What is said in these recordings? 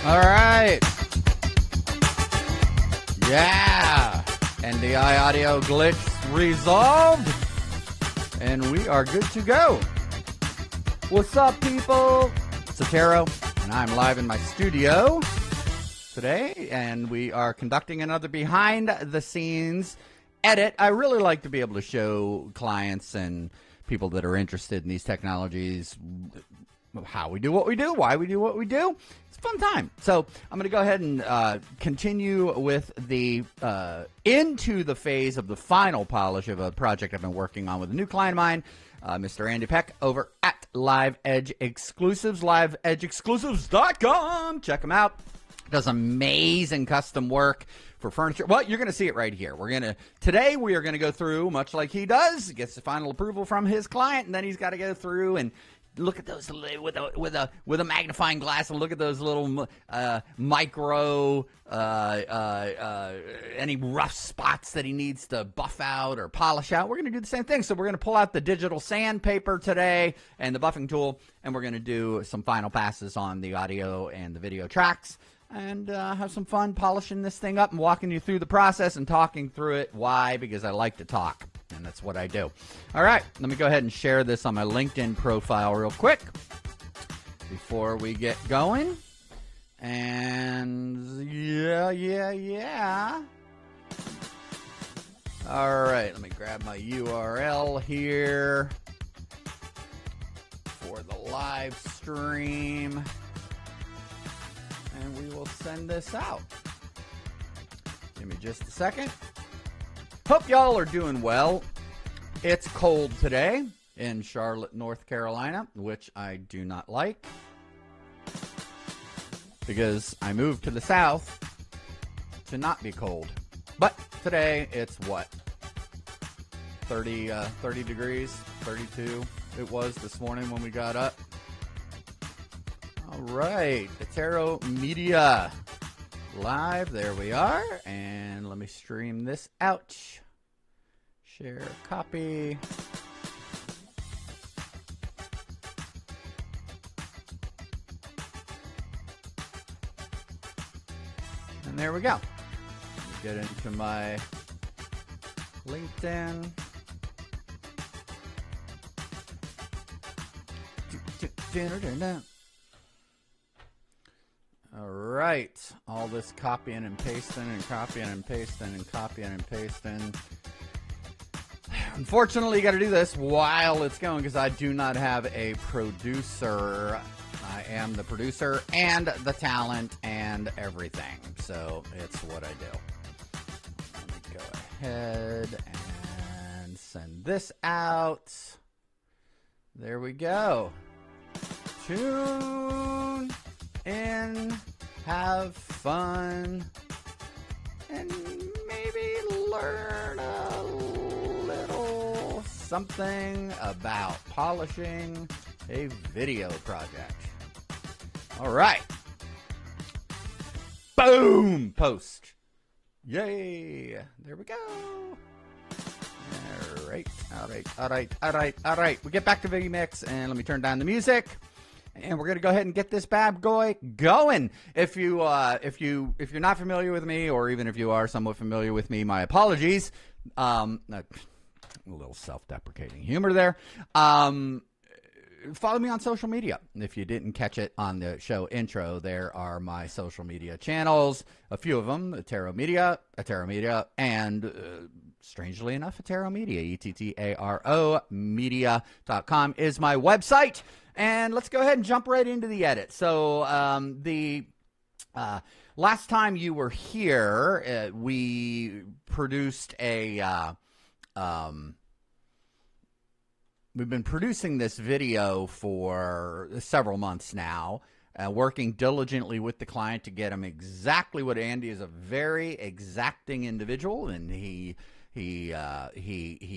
All right. Yeah. NDI audio glitch resolved. And we are good to go. What's up, people? It's Ettaro, and I'm live in my studio today, and we are conducting another behind-the-scenes edit. I really like to be able to show clients and people that are interested in these technologies how we do what we do, why we do what we do. It's a fun time. So I'm going to go ahead and continue with the into the phase of the final polish of a project I've been working on with a new client of mine, Mr. Andy Peck over at liveedgeexclusives, liveedgeexclusives.com. Check him out. Does amazing custom work for furniture. Well, you're going to see it right here. Today we are going to go through, much like he does, gets the final approval from his client, and then he's got to go through and look at those with a magnifying glass and look at those little micro any rough spots that he needs to buff out or polish out. We're going to do the same thing. So we're going to pull out the digital sandpaper today and the buffing tool, and we're going to do some final passes on the audio and the video tracks and have some fun polishing this thing up and walking you through the process and talking through it. Why? Because I like to talk. And that's what I do. All right, let me go ahead and share this on my LinkedIn profile real quick before we get going. And yeah. All right, let me grab my URL here for the live stream. And we will send this out. Give me just a second. Hope y'all are doing well. It's cold today in Charlotte, North Carolina, which I do not like because I moved to the south to not be cold. But today it's what? 30 degrees, 32 it was this morning when we got up. All right, EttaroMedia live, there we are, and let me stream this out. Share copy. And there we go. Get into my LinkedIn. All right, all this copying and pasting and copying and pasting and copying and pasting. Unfortunately, you got to do this while it's going because I do not have a producer. I am the producer and the talent and everything, so it's what I do. Let me go ahead and send this out. There we go. Tune in, have fun, and maybe learn a little something about polishing a video project. All right. Boom! Post. Yay! There we go. All right. We get back to VideoMix, and let me turn down the music. And we're gonna go ahead and get this bad boy going. If you're not familiar with me, or even if you are somewhat familiar with me, my apologies. A little self-deprecating humor there. Follow me on social media. If you didn't catch it on the show intro, there are my social media channels. A few of them: EttaroMedia, and strangely enough, EttaroMedia. ETTARO media.com is my website. And let's go ahead and jump right into the edit. So the last time you were here, we produced a we've been producing this video for several months now, working diligently with the client to get him exactly what Andy is. A very exacting individual, and he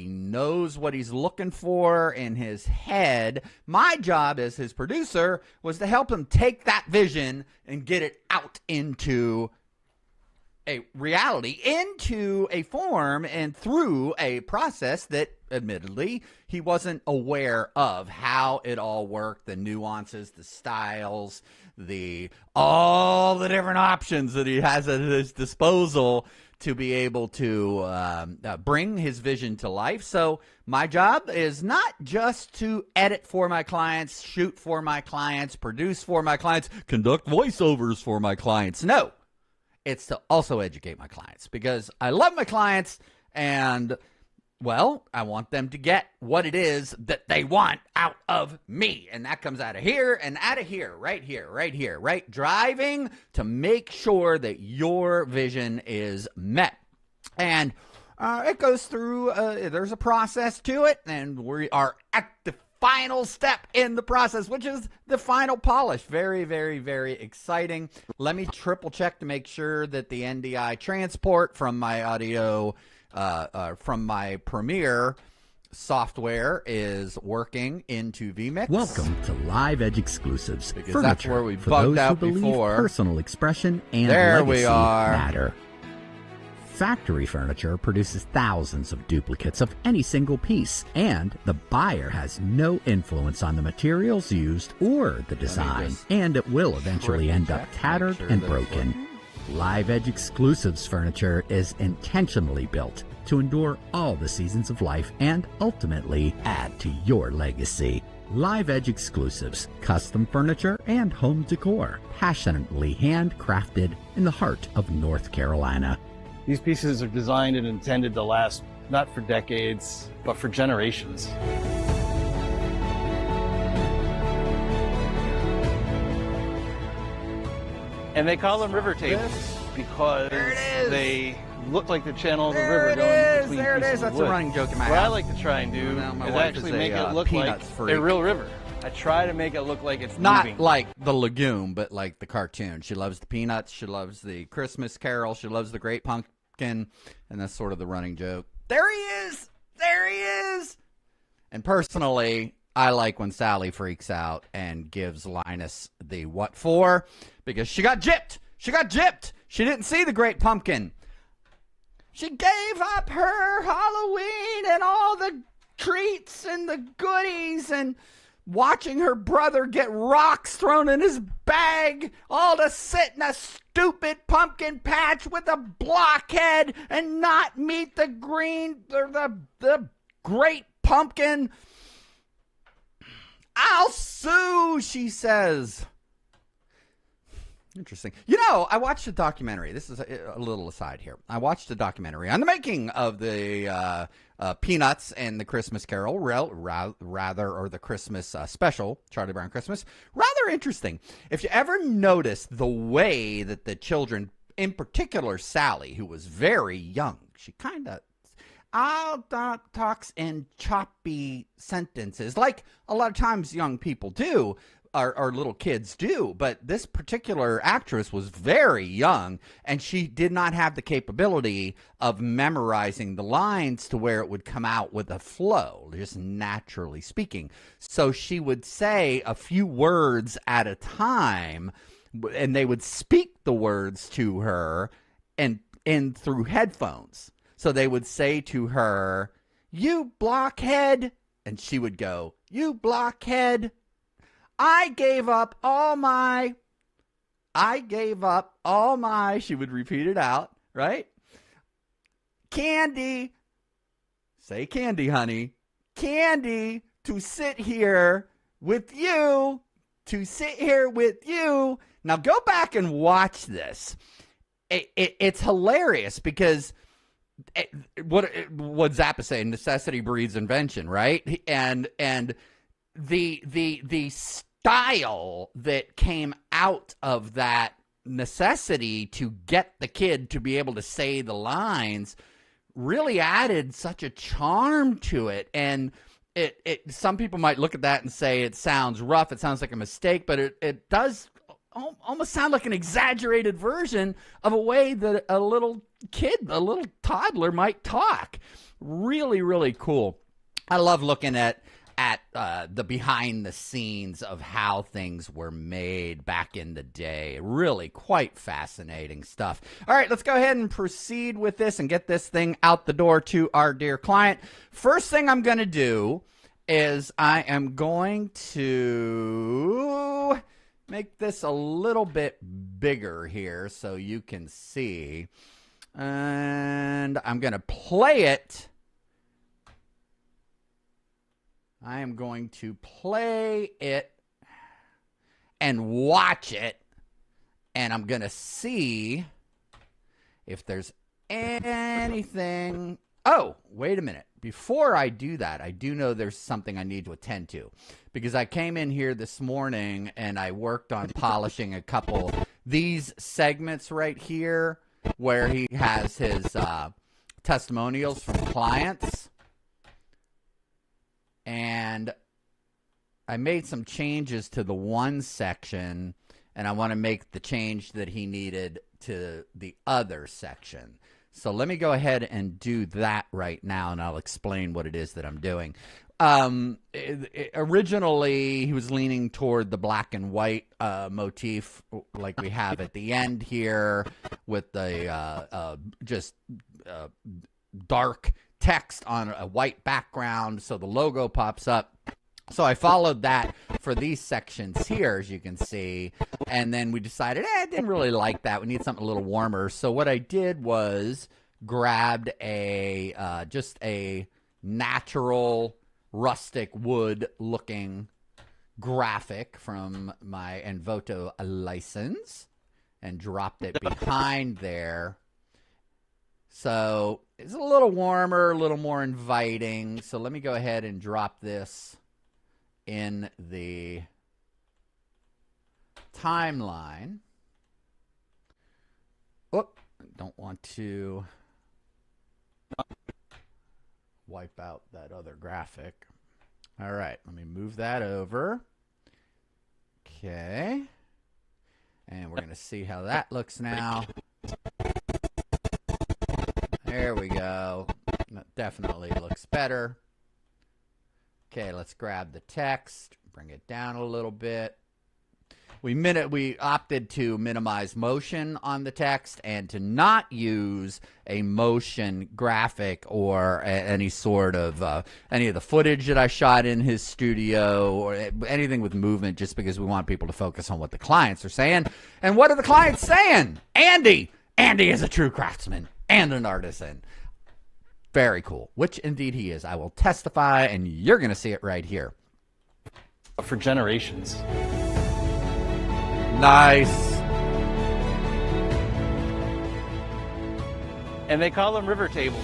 knows what he's looking for in his head. My job as his producer was to help him take that vision and get it out into a reality into a form and through a process that admittedly he wasn't aware of how it all worked, the nuances, the styles, all the different options that he has at his disposal to be able to bring his vision to life. So my job is not just to edit for my clients, shoot for my clients, produce for my clients, conduct voiceovers for my clients. No, it's to also educate my clients, because I love my clients and, well, I want them to get what it is that they want out of me. And that comes out of here and out of here, right here, right? Driving to make sure that your vision is met. And it goes through, there's a process to it, and we are at the final step in the process, which is the final polish. Very, very, very exciting. Let me triple check to make sure that the NDI transport from my audio, from my Premiere software is working into vMix. Welcome to Live Edge Exclusives. Because Furniture that's where we for bugged those out who believe before. Personal expression and There legacy we are. matter. Factory furniture produces thousands of duplicates of any single piece, and the buyer has no influence on the materials used or the design, and it will eventually end up tattered and broken. Live Edge Exclusives furniture is intentionally built to endure all the seasons of life and ultimately add to your legacy. Live Edge Exclusives, custom furniture and home decor, passionately handcrafted in the heart of North Carolina. These pieces are designed and intended to last not for decades, but for generations. And they call them river tables because they look like the channel of a river going between There it pieces is. of That's wood. a running joke in my What I house. like to try and do Well, my is wife actually is make a it look like peanuts freak. a real river. I try to make it look like it's Not moving. like the Lagoon, but like the cartoon. She loves the Peanuts. She loves the Christmas Carol. She loves the Great Pumpkin. And that's sort of the running joke. There he is. There he is. And personally, I like when Sally freaks out and gives Linus the what for, because she got gypped. She got gypped. She didn't see the Great Pumpkin. She gave up her Halloween and all the treats and the goodies and watching her brother get rocks thrown in his bag, all to sit in a stupid pumpkin patch with a blockhead and not meet the green or the Great Pumpkin. I'll sue, she says. Interesting. You know, I watched a documentary. This is a little aside here. I watched a documentary on the making of the Peanuts and the Christmas Carol, or the Christmas special, Charlie Brown Christmas. Rather interesting. If you ever notice the way that the children, in particular Sally, who was very young, she kind of talks in choppy sentences, like a lot of times young people do. Our little kids do, but this particular actress was very young, and she did not have the capability of memorizing the lines to where it would come out with a flow, just naturally speaking. So she would say a few words at a time, and they would speak the words to her and through headphones. So they would say to her, "You blockhead," and she would go, "You blockhead. I gave up all my, she would repeat it out, right? Candy, say candy, honey, candy, to sit here with you, Now go back and watch this. It's hilarious because what Zappa say, necessity breeds invention, right? And the style that came out of that necessity to get the kid to be able to say the lines really added such a charm to it. And it some people might look at that and say it sounds rough, it sounds like a mistake, but it does almost sound like an exaggerated version of a way that a little kid, a little toddler might talk. Really, really cool. I love looking at at the behind the scenes of how things were made back in the day. Really quite fascinating stuff. All right, let's go ahead and proceed with this and get this thing out the door to our dear client. First thing I'm going to do is I am going to make this a little bit bigger here so you can see. And I'm going to play it. I am going to play it and watch it, and I'm going to see if there's anything. Oh, wait a minute. Before I do that, I do know there's something I need to attend to, because I came in here this morning and I worked on polishing a couple these segments right here where he has his testimonials from clients. And I made some changes to the one section, and I want to make the change that he needed to the other section. So let me go ahead and do that right now, and I'll explain what it is that I'm doing. Originally, he was leaning toward the black and white motif like we have at the end here with the just dark text on a white background so the logo pops up. So I followed that for these sections here, as you can see, and then we decided, I didn't really like that. We need something a little warmer. So what I did was grabbed a just a natural rustic wood looking graphic from my Envoto license and dropped it behind there. So it's a little warmer, a little more inviting. So let me go ahead and drop this in the timeline. Oh, don't want to wipe out that other graphic. All right, let me move that over. Okay. And we're going to see how that looks now. There we go. That definitely looks better. Okay, let's grab the text, bring it down a little bit. We opted to minimize motion on the text and to not use a motion graphic or any sort of any of the footage that I shot in his studio or anything with movement, just because we want people to focus on what the clients are saying. And what are the clients saying? Andy is a true craftsman and an artisan. Very cool, which indeed he is. I will testify, and you're going to see it right here. For generations. Nice. And they call them river tables.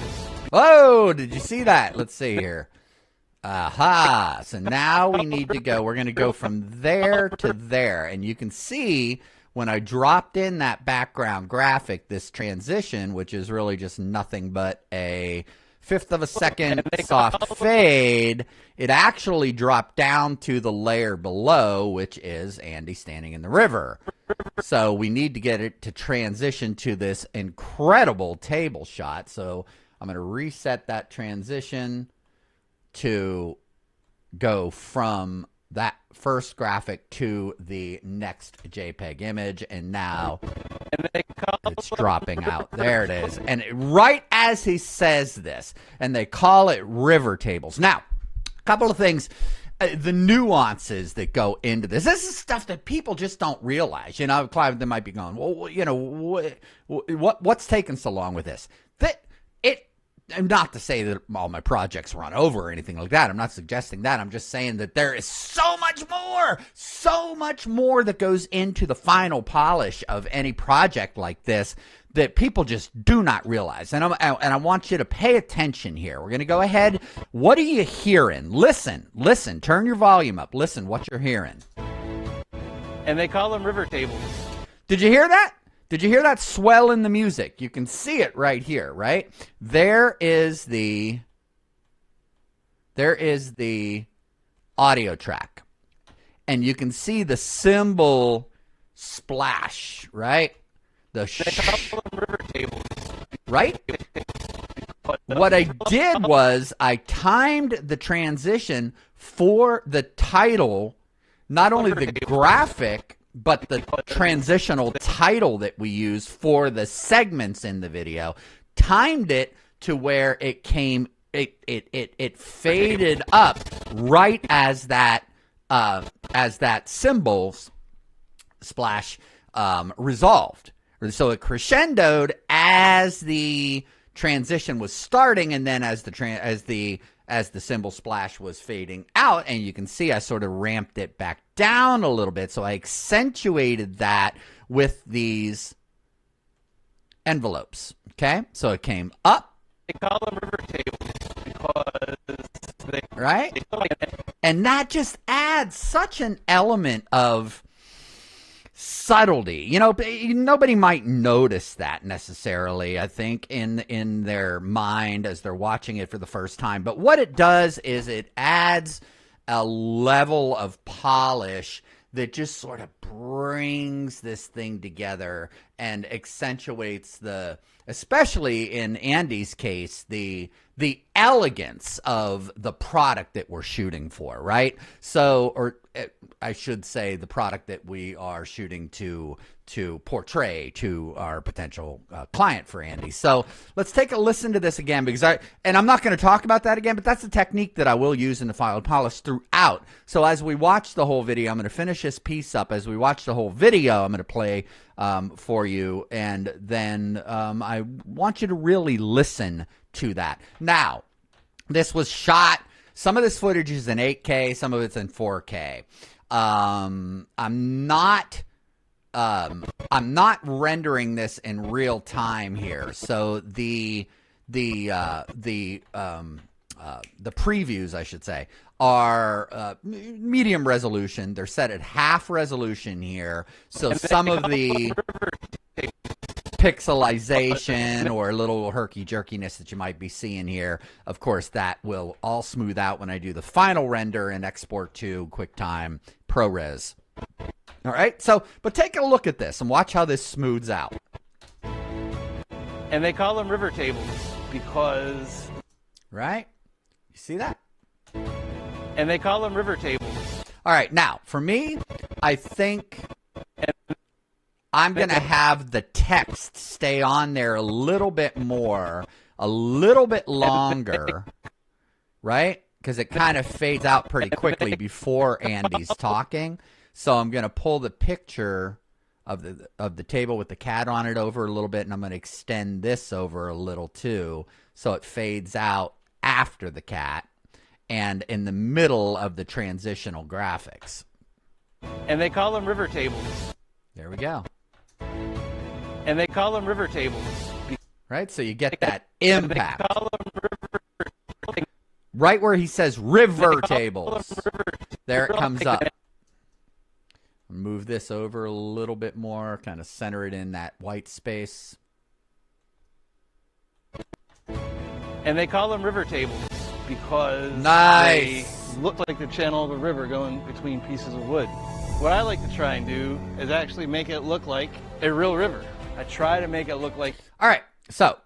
Oh, did you see that? Let's see here. Aha. So now we need to go. We're going to go from there to there. And you can see when I dropped in that background graphic, this transition, which is really just nothing but a 1/5 of a second soft fade, it actually dropped down to the layer below, which is Andy standing in the river. So we need to get it to transition to this incredible table shot. So I'm going to reset that transition to go from that first graphic to the next JPEG image, and now it's dropping out. There it is. And right as he says this, and they call it river tables. Now, a couple of things, the nuances that go into this. This is stuff that people just don't realize. You know, Clive, they might be going, well, you know, what's taking so long with this? And not to say that all my projects run over or anything like that. I'm not suggesting that. I'm just saying that there is so much more that goes into the final polish of any project like this that people just do not realize. And I want you to pay attention here. We're going to go ahead. What are you hearing? Listen. Turn your volume up. Listen what you're hearing. And they call them river tables. Did you hear that? Did you hear that swell in the music? You can see it right here, right? There is the audio track. And you can see the cymbal splash, right? The river tables. Right? what I did was I timed the transition for the title, not only the graphic, but the transitional title that we use for the segments in the video, timed it to where it came, it faded up right as that symbol splash resolved. So it crescendoed as the transition was starting, and then as the symbol splash was fading out, and you can see I sort of ramped it back down a little bit. So I accentuated that with these envelopes. Okay, so it came up. They call them river tables because they right, and that just adds such an element of subtlety. You know, nobody might notice that necessarily, I think, in their mind as they're watching it for the first time. But what it does is it adds a level of polish that just sort of brings this thing together and accentuates especially in Andy's case, the elegance of the product that we're shooting for, right? So, or I should say the product that we are shooting to portray to our potential client for Andy. So let's take a listen to this again, because I'm not going to talk about that again, but that's a technique that I will use in the file polish throughout. So as we watch the whole video, I'm going to finish this piece up. As we watch the whole video, I'm going to play for you, and then I want you to really listen to that. Now, this was shot. Some of this footage is in 8K, some of it's in 4K. I'm not rendering this in real time here. So the previews, I should say, are medium resolution. They're set at half resolution here. So some of the pixelization or little herky-jerkiness that you might be seeing here, of course, that will all smooth out when I do the final render and export to QuickTime ProRes. All right, so, but take a look at this and watch how this smooths out. And they call them river tables because... Right? You see that? And they call them river tables. All right, now, for me, I think I'm going to have the text stay on there a little bit more, a little bit longer, right? Because it kind of fades out pretty quickly before Andy's talking. So I'm going to pull the picture of the table with the cat on it over a little bit, and I'm going to extend this over a little too, so it fades out after the cat and in the middle of the transitional graphics. And they call them river tables. There we go. And they call them river tables. Right? So you get that impact. They call them river. Right where he says river tables. There it comes up. Move this over a little bit more, kind of center it in that white space. And they call them river tables because they look like the channel of a river going between pieces of wood. What I like to try and do is actually make it look like a real river. I try to make it look like... All right, so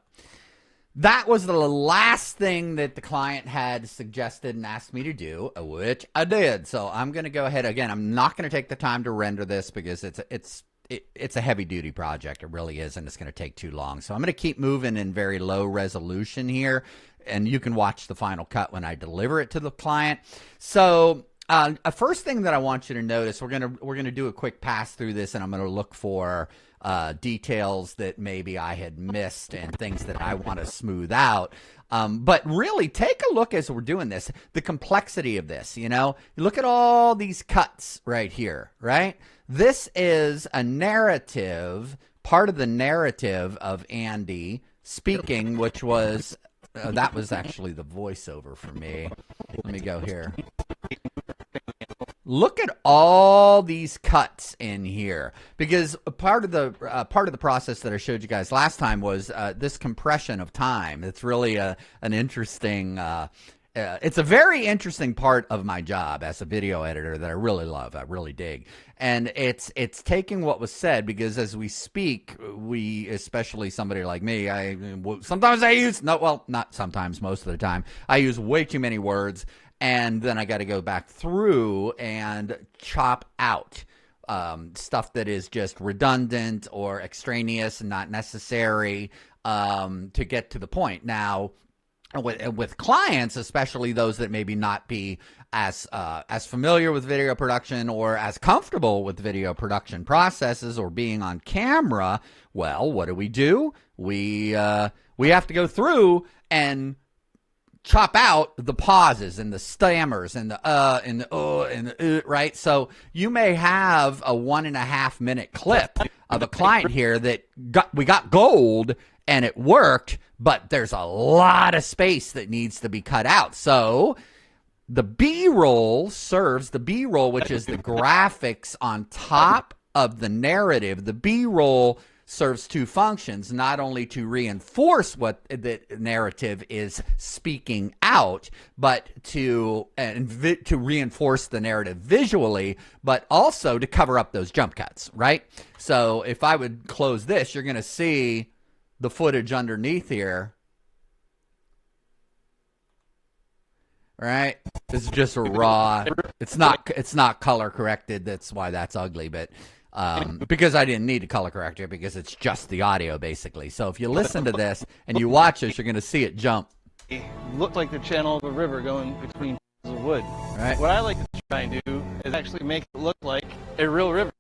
that was the last thing that the client had suggested and asked me to do, which I did. So I'm going to go ahead. Again, I'm not going to take the time to render this because it's a heavy-duty project. It really is, and it's going to take too long. So I'm going to keep moving in very low resolution here, and you can watch the final cut when I deliver it to the client. So a first thing that I want you to notice, we're gonna do a quick pass through this, and I'm going to look for details that maybe I had missed and things that I want to smooth out. But really, take a look as we're doing this, the complexity of this. You know, look at all these cuts right here, right? This is a narrative, part of the narrative of Andy speaking, which was, that was actually the voiceover for me. Let me go here. Look at all these cuts in here, because part of the process that I showed you guys last time was this compression of time. It's really an interesting It's a very interesting part of my job as a video editor that I really love. I really dig. And it's taking what was said, because as we speak, we, especially somebody like me, sometimes I use, no, well, not sometimes, most of the time, I use way too many words, and then I got to go back through and chop out stuff that is just redundant or extraneous and not necessary to get to the point. Now, with clients, especially those that maybe not be as familiar with video production or as comfortable with video production processes or being on camera, well, what do? We have to go through and chop out the pauses and the stammers and the right? So you may have a 1.5 minute clip of a client here that we got gold and it worked, but there's a lot of space that needs to be cut out. So the B-roll serves the B-roll, which is the graphics on top of the narrative. The B-roll serves two functions, not only to reinforce what the narrative is speaking out, but to reinforce the narrative visually, but also to cover up those jump cuts, right? So if I would close this, you're going to see the footage underneath here. Right? This is just a raw. It's not color corrected. That's why that's ugly, but because I didn't need to color correct it, because it's just the audio basically. So if you listen to this and you watch this, you're going to see it jump. It looked like the channel of a river going between pieces of wood. Right. What I like to try and do is actually make it look like a real river.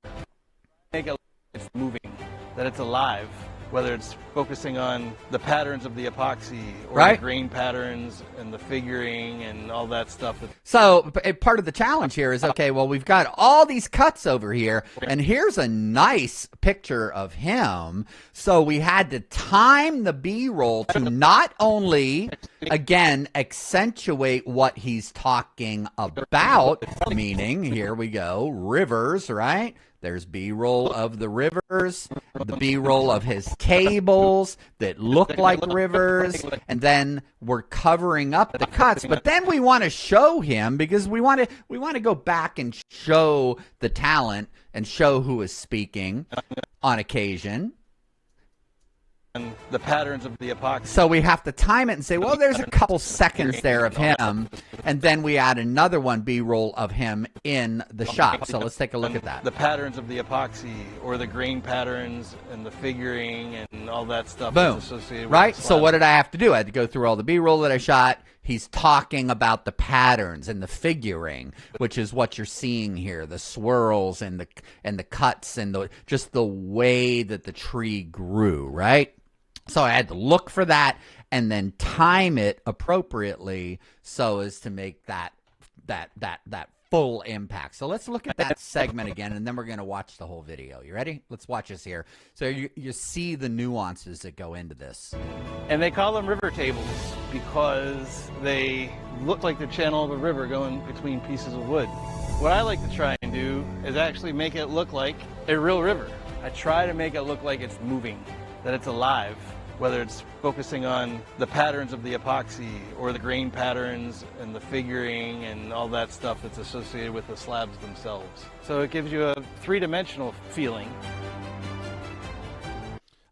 Make it look like it's moving, that it's alive. Whether it's focusing on the patterns of the epoxy or right. the grain patterns and the figuring and all that stuff. So part of the challenge here is, okay, well, we've got all these cuts over here, and here's a nice picture of him. So we had to time the B-roll to not only, again, accentuate what he's talking about, meaning, here we go, rivers, right? There's B-roll of the rivers, the B-roll of his tables that look like rivers, and then we're covering up the cuts. But then we want to show him, because we want to go back and show the talent and show who is speaking on occasion. And the patterns of the epoxy. So we have to time it and say, well, there's a couple seconds there of him, and then we add another one, B-roll of him in the shot. So let's take a look at that. The patterns of the epoxy or the grain patterns and the figuring and all that stuff. Boom. That's associated with right? the So slab. what did I have to do? I had to go through all the B-roll that I shot. He's talking about the patterns and the figuring, which is what you're seeing here, the swirls and the cuts and just the way that the tree grew, right? So I had to look for that and then time it appropriately so as to make that full impact. So let's look at that segment again, and then we're going to watch the whole video. You ready? Let's watch this here. So you see the nuances that go into this. And they call them river tables because they look like the channel of a river going between pieces of wood. What I like to try and do is actually make it look like a real river. I try to make it look like it's moving, that it's alive. Whether it's focusing on the patterns of the epoxy or the grain patterns and the figuring and all that stuff that's associated with the slabs themselves. So it gives you a three-dimensional feeling.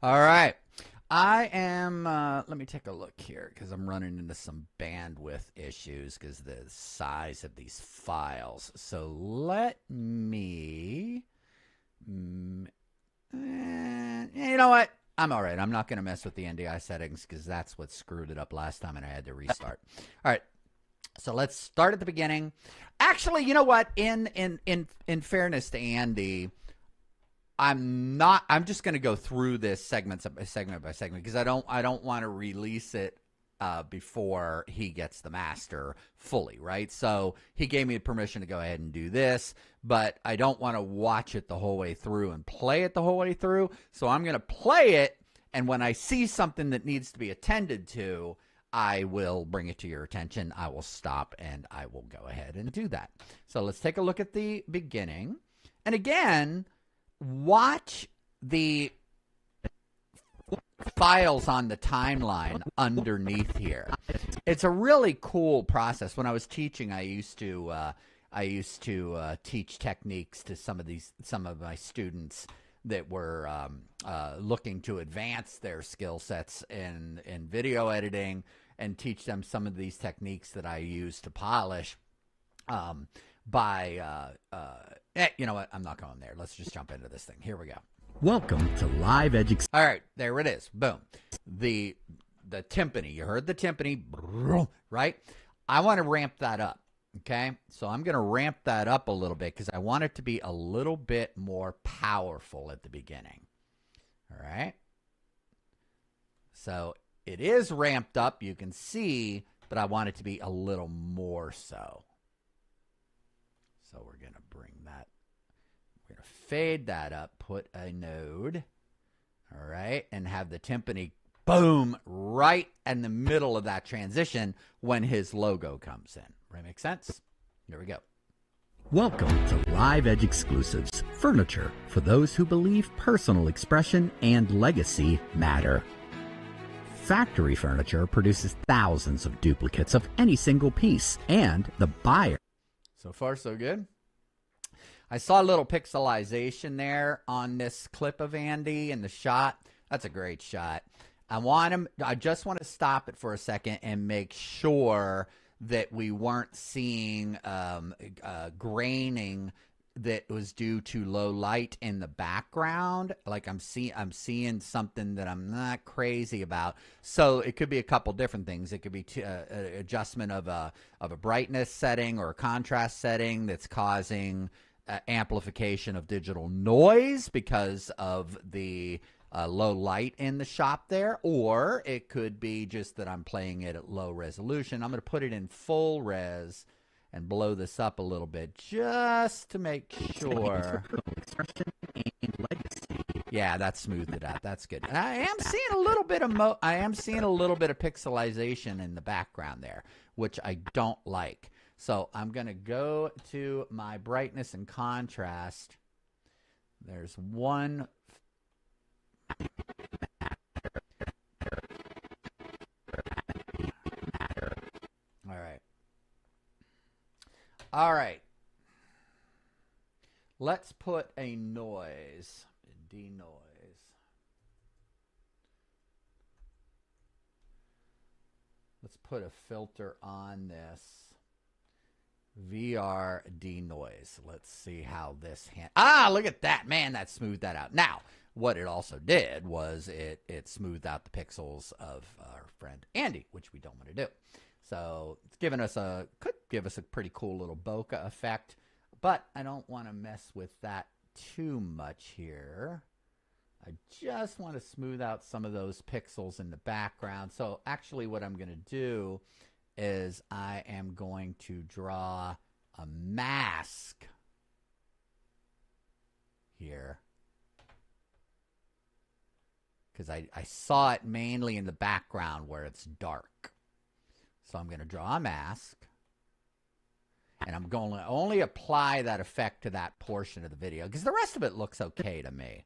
All right. I am, let me take a look here because I'm running into some bandwidth issues because the size of these files. So let me, you know what? I'm all right. I'm not going to mess with the NDI settings because that's what screwed it up last time and I had to restart. All right. So let's start at the beginning. Actually, you know what? In fairness to Andy, I'm just going to go through this segment by segment because I don't want to release it before he gets the master fully, right? So he gave me permission to go ahead and do this, but I don't want to watch it the whole way through and play it the whole way through. So I'm going to play it, and when I see something that needs to be attended to, I will bring it to your attention. I will stop and I will go ahead and do that. So let's take a look at the beginning. And again, watch the files on the timeline underneath here. It's a really cool process. When I was teaching, I used to teach techniques to some of my students that were looking to advance their skill sets in video editing, and teach them some of these techniques that I use to polish. You know what? I'm not going there. Let's just jump into this thing. Here we go. Welcome to Live Edge. All right, there it is. Boom. The timpani. You heard the timpani, right? I want to ramp that up. Okay, so I'm going to ramp that up a little bit because I want it to be a little bit more powerful at the beginning. All right. So it is ramped up, you can see, but I want it to be a little more so. So we're going to bring that, we're going to fade that up, put a node, all right, and have the timpani, boom, right in the middle of that transition when his logo comes in. Right, make sense? Here we go. Welcome to Live Edge Exclusives, furniture for those who believe personal expression and legacy matter. Factory furniture produces thousands of duplicates of any single piece, and the buyer. So far, so good. I saw a little pixelization there on this clip of Andy in the shot. That's a great shot. I just want to stop it for a second and make sure that we weren't seeing graining that was due to low light in the background. Like I'm seeing something that I'm not crazy about. So it could be a couple different things. It could be adjustment of a brightness setting or a contrast setting that's causing amplification of digital noise because of the low light in the shop there, or it could be just that I'm playing it at low resolution. I'm going to put it in full res and blow this up a little bit just to make sure. Yeah, that smoothed it out. That's good. And I am seeing a little bit of pixelization in the background there, which I don't like. So I'm going to go to my brightness and contrast. There's one. All right. Let's put a noise, denoise. Let's put a filter on this. VR denoise. Let's see how this look at that. Man, that smoothed that out. Now, what it also did was it smoothed out the pixels of our friend Andy, which we don't want to do. So it's could give us a pretty cool little bokeh effect, but I don't want to mess with that too much here. I just want to smooth out some of those pixels in the background. So actually what I'm going to do is I am going to draw a mask here, because I saw it mainly in the background where it's dark. So I'm going to draw a mask, and I'm going to only apply that effect to that portion of the video, because the rest of it looks okay to me.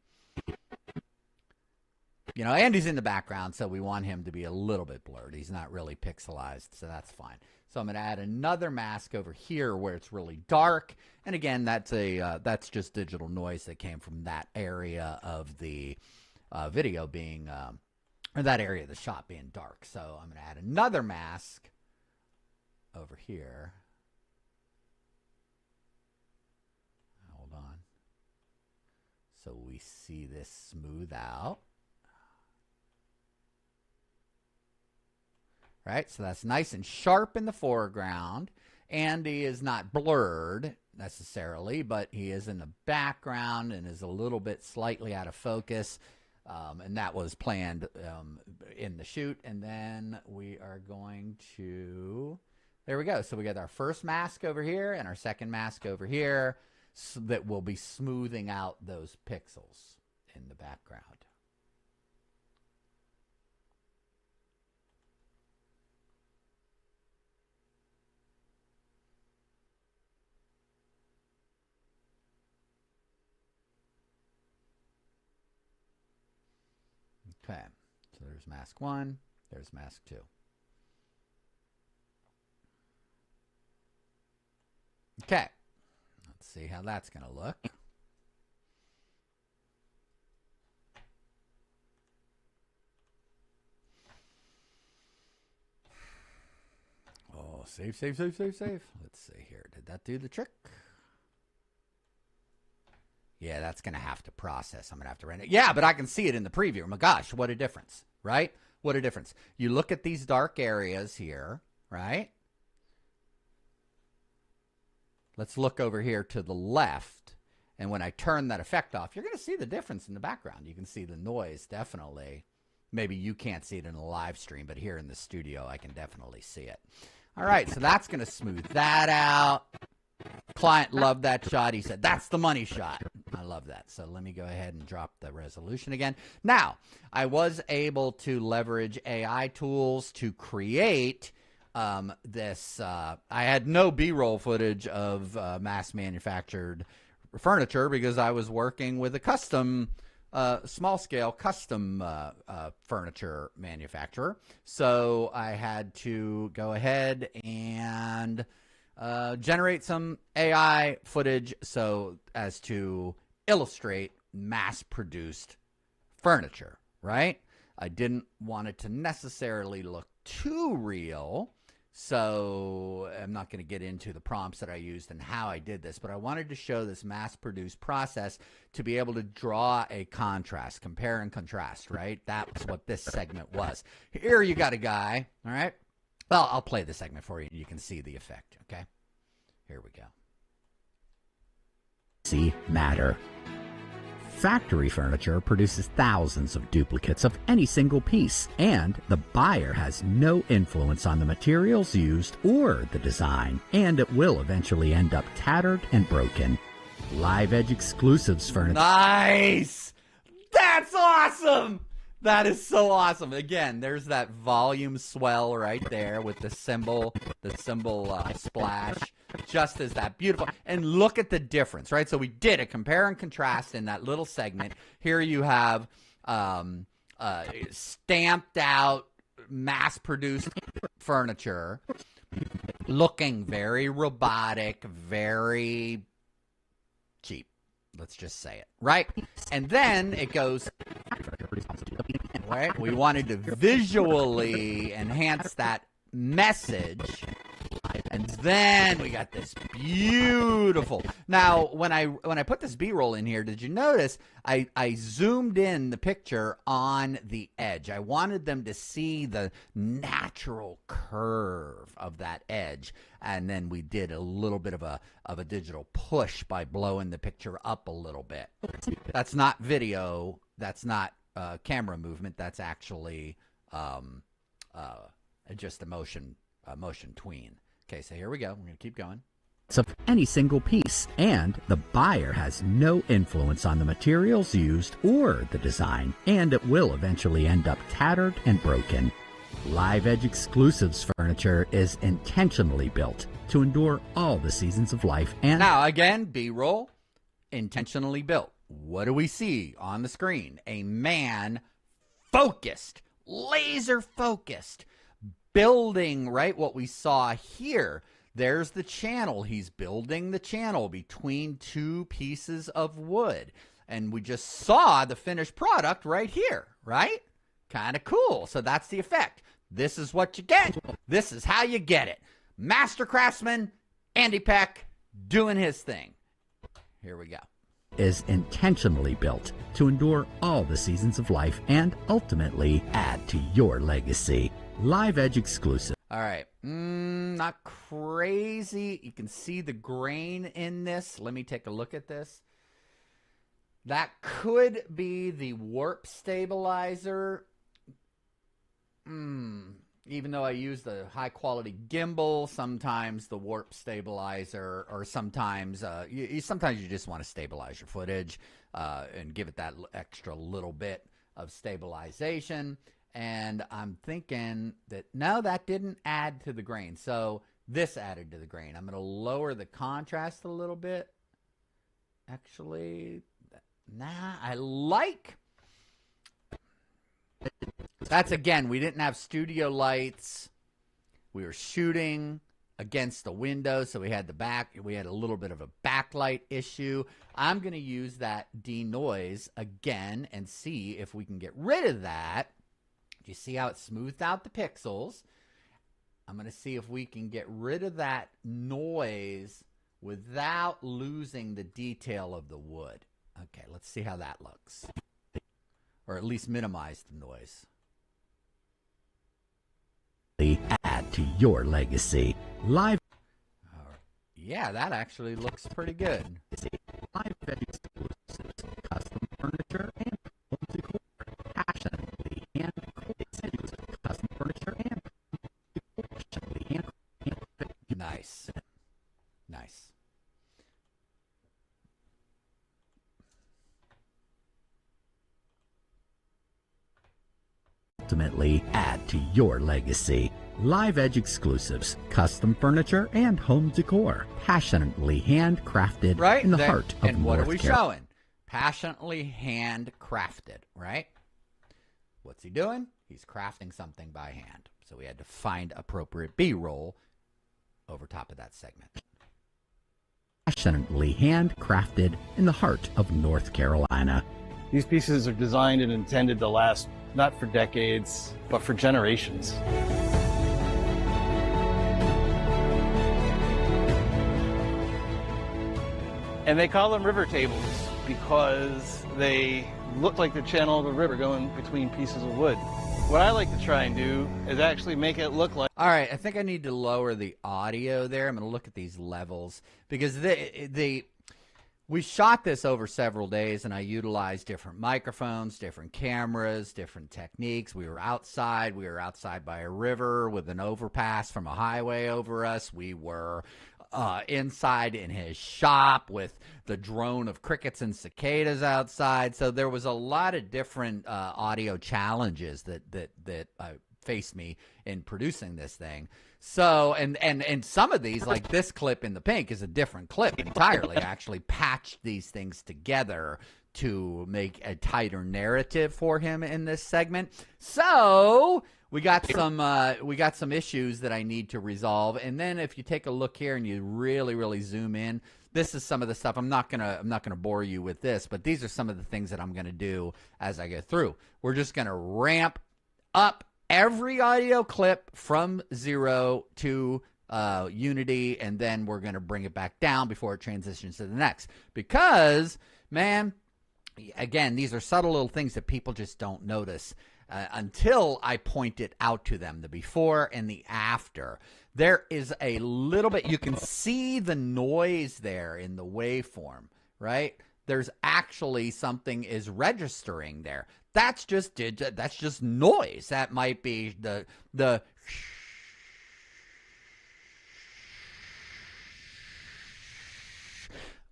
You know, Andy's in the background, so we want him to be a little bit blurred. He's not really pixelized, so that's fine. So I'm going to add another mask over here where it's really dark. And again, that's just digital noise that came from that area of the video being, or that area of the shot being dark. So I'm going to add another mask over here. Hold on. So we see this smooth out. Right, so that's nice and sharp in the foreground. Andy is not blurred necessarily, but he is in the background and is a little bit slightly out of focus. And that was planned in the shoot. And then we are going to, there we go. So we got our first mask over here and our second mask over here, so that will be smoothing out those pixels in the background. Okay, so there's mask 1, there's mask 2. Okay, let's see how that's going to look. Oh, save, save, save, save, save. Let's see here. Did that do the trick? Yeah, that's going to have to process. I'm going to have to render it. Yeah, but I can see it in the preview. Oh my gosh, what a difference, right? What a difference. You look at these dark areas here, right? Let's look over here to the left. And when I turn that effect off, you're going to see the difference in the background. You can see the noise, definitely. Maybe you can't see it in the live stream, but here in the studio, I can definitely see it. All right, so that's going to smooth that out. Client loved that shot. He said, that's the money shot. I love that. So let me go ahead and drop the resolution again. Now, I was able to leverage AI tools to create this. I had no B-roll footage of mass manufactured furniture because I was working with a custom small-scale custom furniture manufacturer. So I had to go ahead and generate some AI footage so as to illustrate mass-produced furniture, right? I didn't want it to necessarily look too real, so I'm not going to get into the prompts that I used and how I did this, but I wanted to show this mass-produced process to be able to draw a contrast, compare and contrast, right? That's what this segment was. Here you got a guy, all right? Well, I'll play the segment for you and you can see the effect, okay? Here we go. See matter. Factory furniture produces thousands of duplicates of any single piece, and the buyer has no influence on the materials used or the design, and it will eventually end up tattered and broken. LiveEdgeExclusives furniture. Nice! That's awesome! That is so awesome. Again, there's that volume swell right there with the symbol splash. Just as that beautiful. And look at the difference, right? So we did a compare and contrast in that little segment. Here you have stamped out, mass-produced furniture looking very robotic, very cheap. Let's just say it, right? And then it goes, right? We wanted to visually enhance that message. And then we got this beautiful. Now, when I put this B-roll in here, did you notice I zoomed in the picture on the edge? I wanted them to see the natural curve of that edge, and then we did a little bit of a digital push by blowing the picture up a little bit. That's not video. That's not camera movement. That's actually just a motion tween. Okay, so here we go. We're going to keep going. Of any single piece, and the buyer has no influence on the materials used or the design, and it will eventually end up tattered and broken. LiveEdgeExclusives furniture is intentionally built to endure all the seasons of life. And now again, B-roll, intentionally built. What do we see on the screen? A man focused, laser focused, building, right? What we saw here. There's the channel. He's building the channel between two pieces of wood. And we just saw the finished product right here, right? Kind of cool. So that's the effect. This is what you get. This is how you get it. Master craftsman, Andy Peck, doing his thing. Here we go. Is intentionally built to endure all the seasons of life and ultimately add to your legacy. LiveEdgeExclusive. All right. Not crazy. You can see the grain in this. Let me take a look at this. That could be the warp stabilizer. Even though I use the high quality gimbal, sometimes the warp stabilizer, or sometimes sometimes you just want to stabilize your footage and give it that extra little bit of stabilization. And I'm thinking that, no, that didn't add to the grain. So this added to the grain. I'm going to lower the contrast a little bit. Actually, nah, I like That's, again, we didn't have studio lights. We were shooting against the window, so we had a little bit of a backlight issue. I'm going to use that denoise again and see if we can get rid of that. Do you see how it smoothed out the pixels? I'm going to see if we can get rid of that noise without losing the detail of the wood. Okay, let's see how that looks. Or at least minimize the noise. Add to your legacy. Live. Yeah, that actually looks pretty good. Live exclusives, custom furniture and home decor. Passionately and custom furniture and nice. Nice. Ultimately add to your legacy. Live Edge exclusives, custom furniture and home decor, passionately handcrafted right in the heart of and what North are we Carolina. showing? Passionately handcrafted, right? What's he doing? He's crafting something by hand. So we had to find appropriate B-roll over top of that segment. Passionately handcrafted in the heart of North Carolina. These pieces are designed and intended to last not for decades, but for generations. And they call them river tables because they look like the channel of a river going between pieces of wood. What I like to try and do is actually make it look like... All right, I think I need to lower the audio there. I'm going to look at these levels because we shot this over several days, and I utilized different microphones, different cameras, different techniques. We were outside. We were outside by a river with an overpass from a highway over us. We were inside in his shop with the drone of crickets and cicadas outside. So there was a lot of different audio challenges that faced me in producing this thing. So, and some of these, like this clip in the pink, is a different clip entirely. I actually patched these things together to make a tighter narrative for him in this segment. So we got some issues that I need to resolve. And then if you take a look here and you really zoom in, this is some of the stuff. I'm not gonna bore you with this, but these are some of the things that I'm gonna do as I go through. We're just gonna ramp up every audio clip from 0 to Unity, and then we're going to bring it back down before it transitions to the next. Because, man, again, these are subtle little things that people just don't notice until I point it out to them, the before and the after. There is a little bit, you can see the noise there in the waveform, right? There's actually something is registering there. That's just noise. That might be the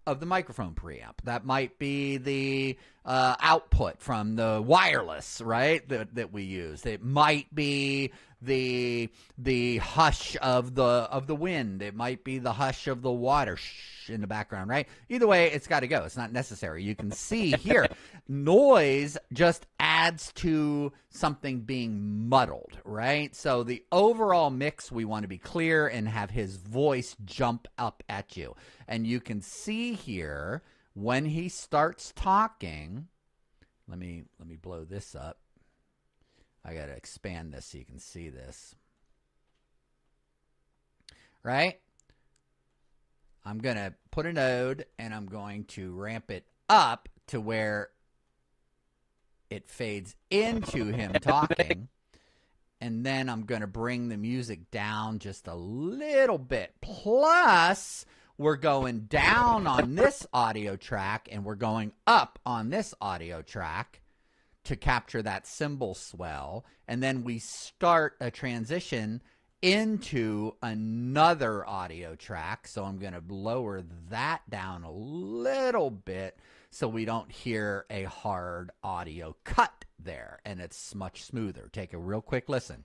of the microphone preamp. That might be the output from the wireless, right? That we use. It might be the hush of the wind. It might be the hush of the water in the background, right? Either way, it's got to go. It's not necessary. You can see here, noise just adds to something being muddled, right? So the overall mix, we want to be clear and have his voice jump up at you. And you can see here when he starts talking, let me blow this up. I got to expand this so you can see this. Right? I'm going to put a node and I'm going to ramp it up to where it fades into him talking. And then I'm going to bring the music down just a little bit. Plus, we're going down on this audio track and we're going up on this audio track to capture that cymbal swell. And then we start a transition into another audio track. So I'm going to lower that down a little bit so we don't hear a hard audio cut there. And it's much smoother. Take a real quick listen.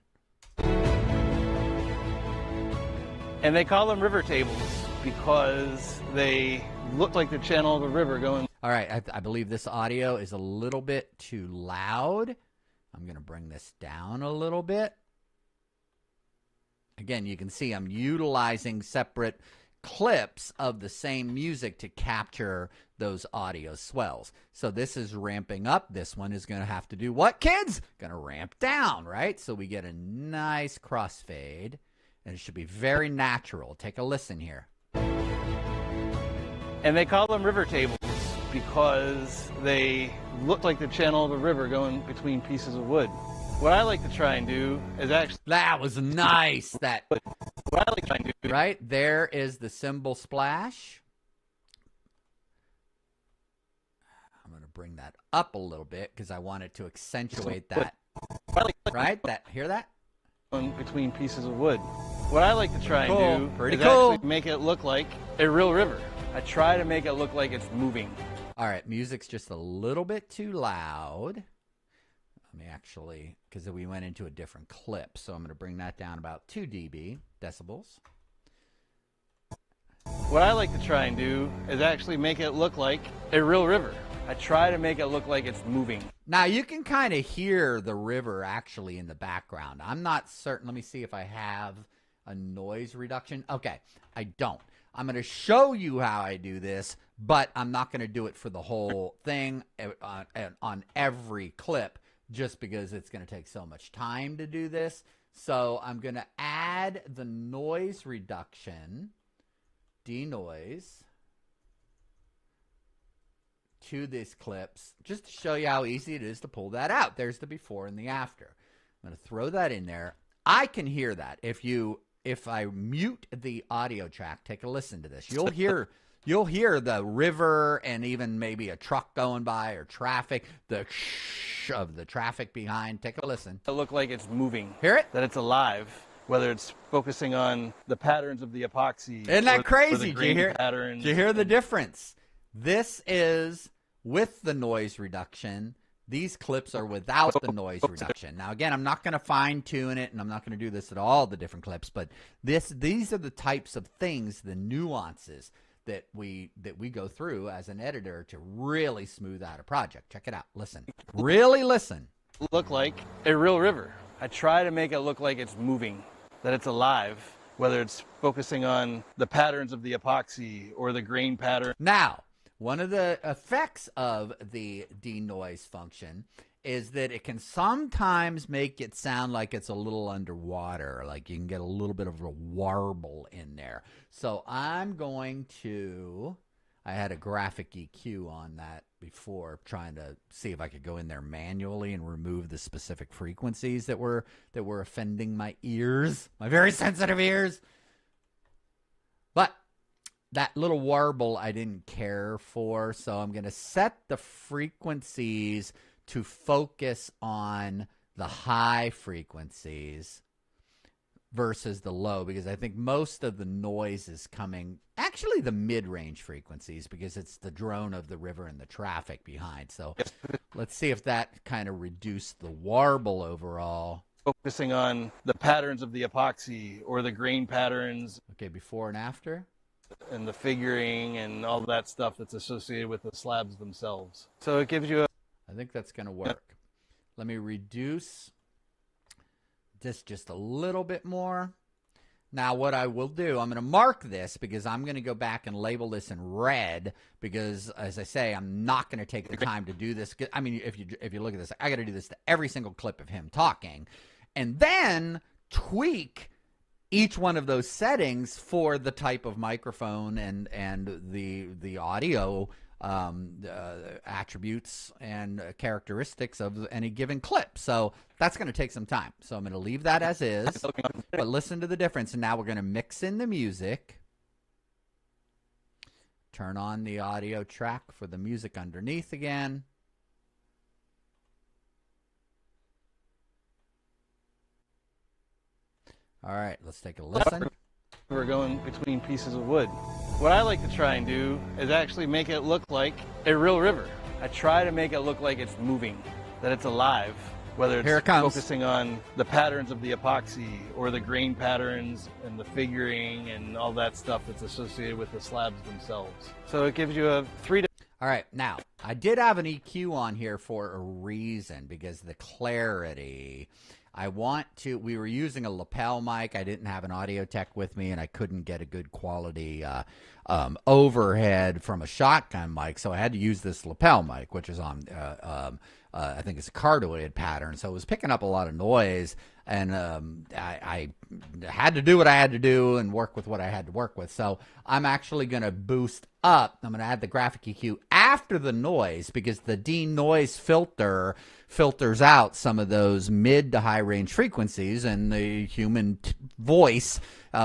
And they call them river tables because they look like the channel of a river going. All right, I believe this audio is a little bit too loud. I'm going to bring this down a little bit. Again, you can see I'm utilizing separate clips of the same music to capture those audio swells. So this is ramping up. This one is going to have to do what, kids? Going to ramp down, right? So we get a nice crossfade, and it should be very natural. Take a listen here. And they call them river tables because they look like the channel of a river going between pieces of wood. What I like to try and do is actually... That was nice. That... What I like to try and do... Right, there is the cymbal splash. I'm going to bring that up a little bit because I wanted to accentuate that. Right? Hear that? Between pieces of wood. What I like to try and do is actually make it look like a real river. I try to make it look like it's moving. All right, music's just a little bit too loud. Let me actually, because we went into a different clip, so I'm going to bring that down about 2 decibels. What I like to try and do is actually make it look like a real river. I try to make it look like it's moving. Now, you can kind of hear the river actually in the background. I'm not certain. Let me see if I have a noise reduction. Okay, I don't. I'm going to show you how I do this, but I'm not going to do it for the whole thing on every clip just because it's going to take so much time to do this. So I'm going to add the noise reduction, denoise, to these clips just to show you how easy it is to pull that out. There's the before and the after. I'm going to throw that in there. I can hear that. If I mute the audio track, take a listen to this. You'll hear the river and even maybe a truck going by or traffic, the shh of the traffic behind. Take a listen. It look like it's moving. Hear it? That it's alive. Whether it's focusing on the patterns of the epoxy. Isn't that crazy? Do you hear the difference? This is with the noise reduction. These clips are without the noise reduction. Now, again, I'm not going to fine-tune it, and I'm not going to do this at all the different clips, but these are the types of things, the nuances that we go through as an editor to really smooth out a project. Check it out. Listen. Really listen. Look like a real river. I try to make it look like it's moving, that it's alive, whether it's focusing on the patterns of the epoxy or the grain pattern. Now, one of the effects of the denoise function is that it can sometimes make it sound like it's a little underwater, like you can get a little bit of a warble in there. So I'm going to, I had a graphic EQ on that before, trying to see if I could go in there manually and remove the specific frequencies that were offending my ears, my very sensitive ears. But that little warble I didn't care for, so I'm going to set the frequencies to focus on the high frequencies versus the low, because I think most of the noise is coming, actually the mid-range frequencies, because it's the drone of the river and the traffic behind. So let's see if that kind of reduced the warble overall. Focusing on the patterns of the epoxy or the grain patterns. Okay, before and after. And the figuring and all that stuff that's associated with the slabs themselves. So it gives you a... I think that's going to work. Let me reduce this just a little bit more. Now what I will do, I'm going to mark this because I'm going to go back and label this in red because, as I say, I'm not going to take the time to do this. I mean, if you look at this, I got to do this to every single clip of him talking and then tweak each one of those settings for the type of microphone and the audio attributes and characteristics of any given clip. So that's going to take some time. So I'm going to leave that as is, but listen to the difference. And now we're going to mix in the music. Turn on the audio track for the music underneath again. All right, let's take a listen. We're going between pieces of wood. What I like to try and do is actually make it look like a real river. I try to make it look like it's moving, that it's alive, whether it's focusing on the patterns of the epoxy or the grain patterns and the figuring and all that stuff that's associated with the slabs themselves. So it gives you a All right, now I did have an EQ on here for a reason, because the clarity. We were using a lapel mic. I didn't have an audio tech with me, and I couldn't get a good quality overhead from a shotgun mic, so I had to use this lapel mic, which is on, I think it's a cardioid pattern, so it was picking up a lot of noise, and I had to do what I had to do and work with what I had to work with. So I'm actually going to boost up. I'm going to add the graphic EQ after the noise, because the denoise filter filters out some of those mid to high range frequencies, and the human voice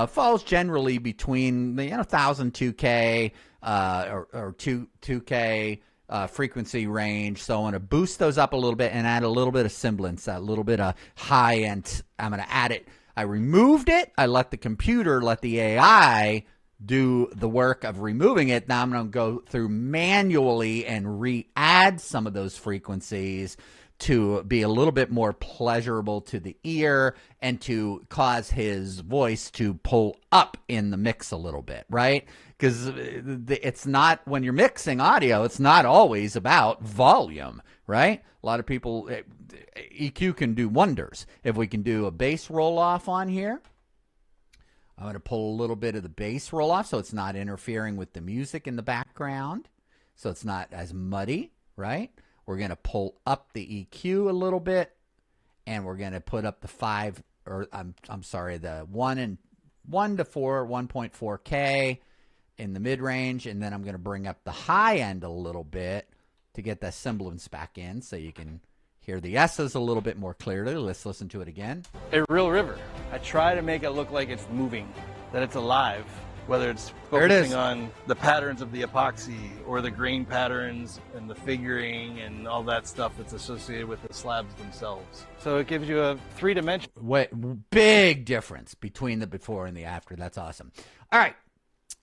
falls generally between the 1000 2K or 2K frequency range. So I want to boost those up a little bit and add a little bit of semblance, a little bit of high end. I'm going to add it. I removed it. I let the AI do the work of removing it. Now I'm going to go through manually and re-add some of those frequencies to be a little bit more pleasurable to the ear and to cause his voice to pull up in the mix a little bit, right? Because it's not, when you're mixing audio, it's not always about volume, right? A lot of people, EQ can do wonders. If we can do a bass roll off on here, I'm going to pull a little bit of the bass roll off so it's not interfering with the music in the background, so it's not as muddy, right? We're going to pull up the EQ a little bit, and we're going to put up the the 1 to 4, 1.4K in the mid-range, and then I'm going to bring up the high end a little bit to get that semblance back in so you can hear the S's a little bit more clearly. Let's listen to it again. A real river. I try to make it look like it's moving, that it's alive, whether it's focusing on the patterns of the epoxy or the grain patterns and the figuring and all that stuff that's associated with the slabs themselves. So it gives you a three-dimensional. Big difference between the before and the after. That's awesome. All right,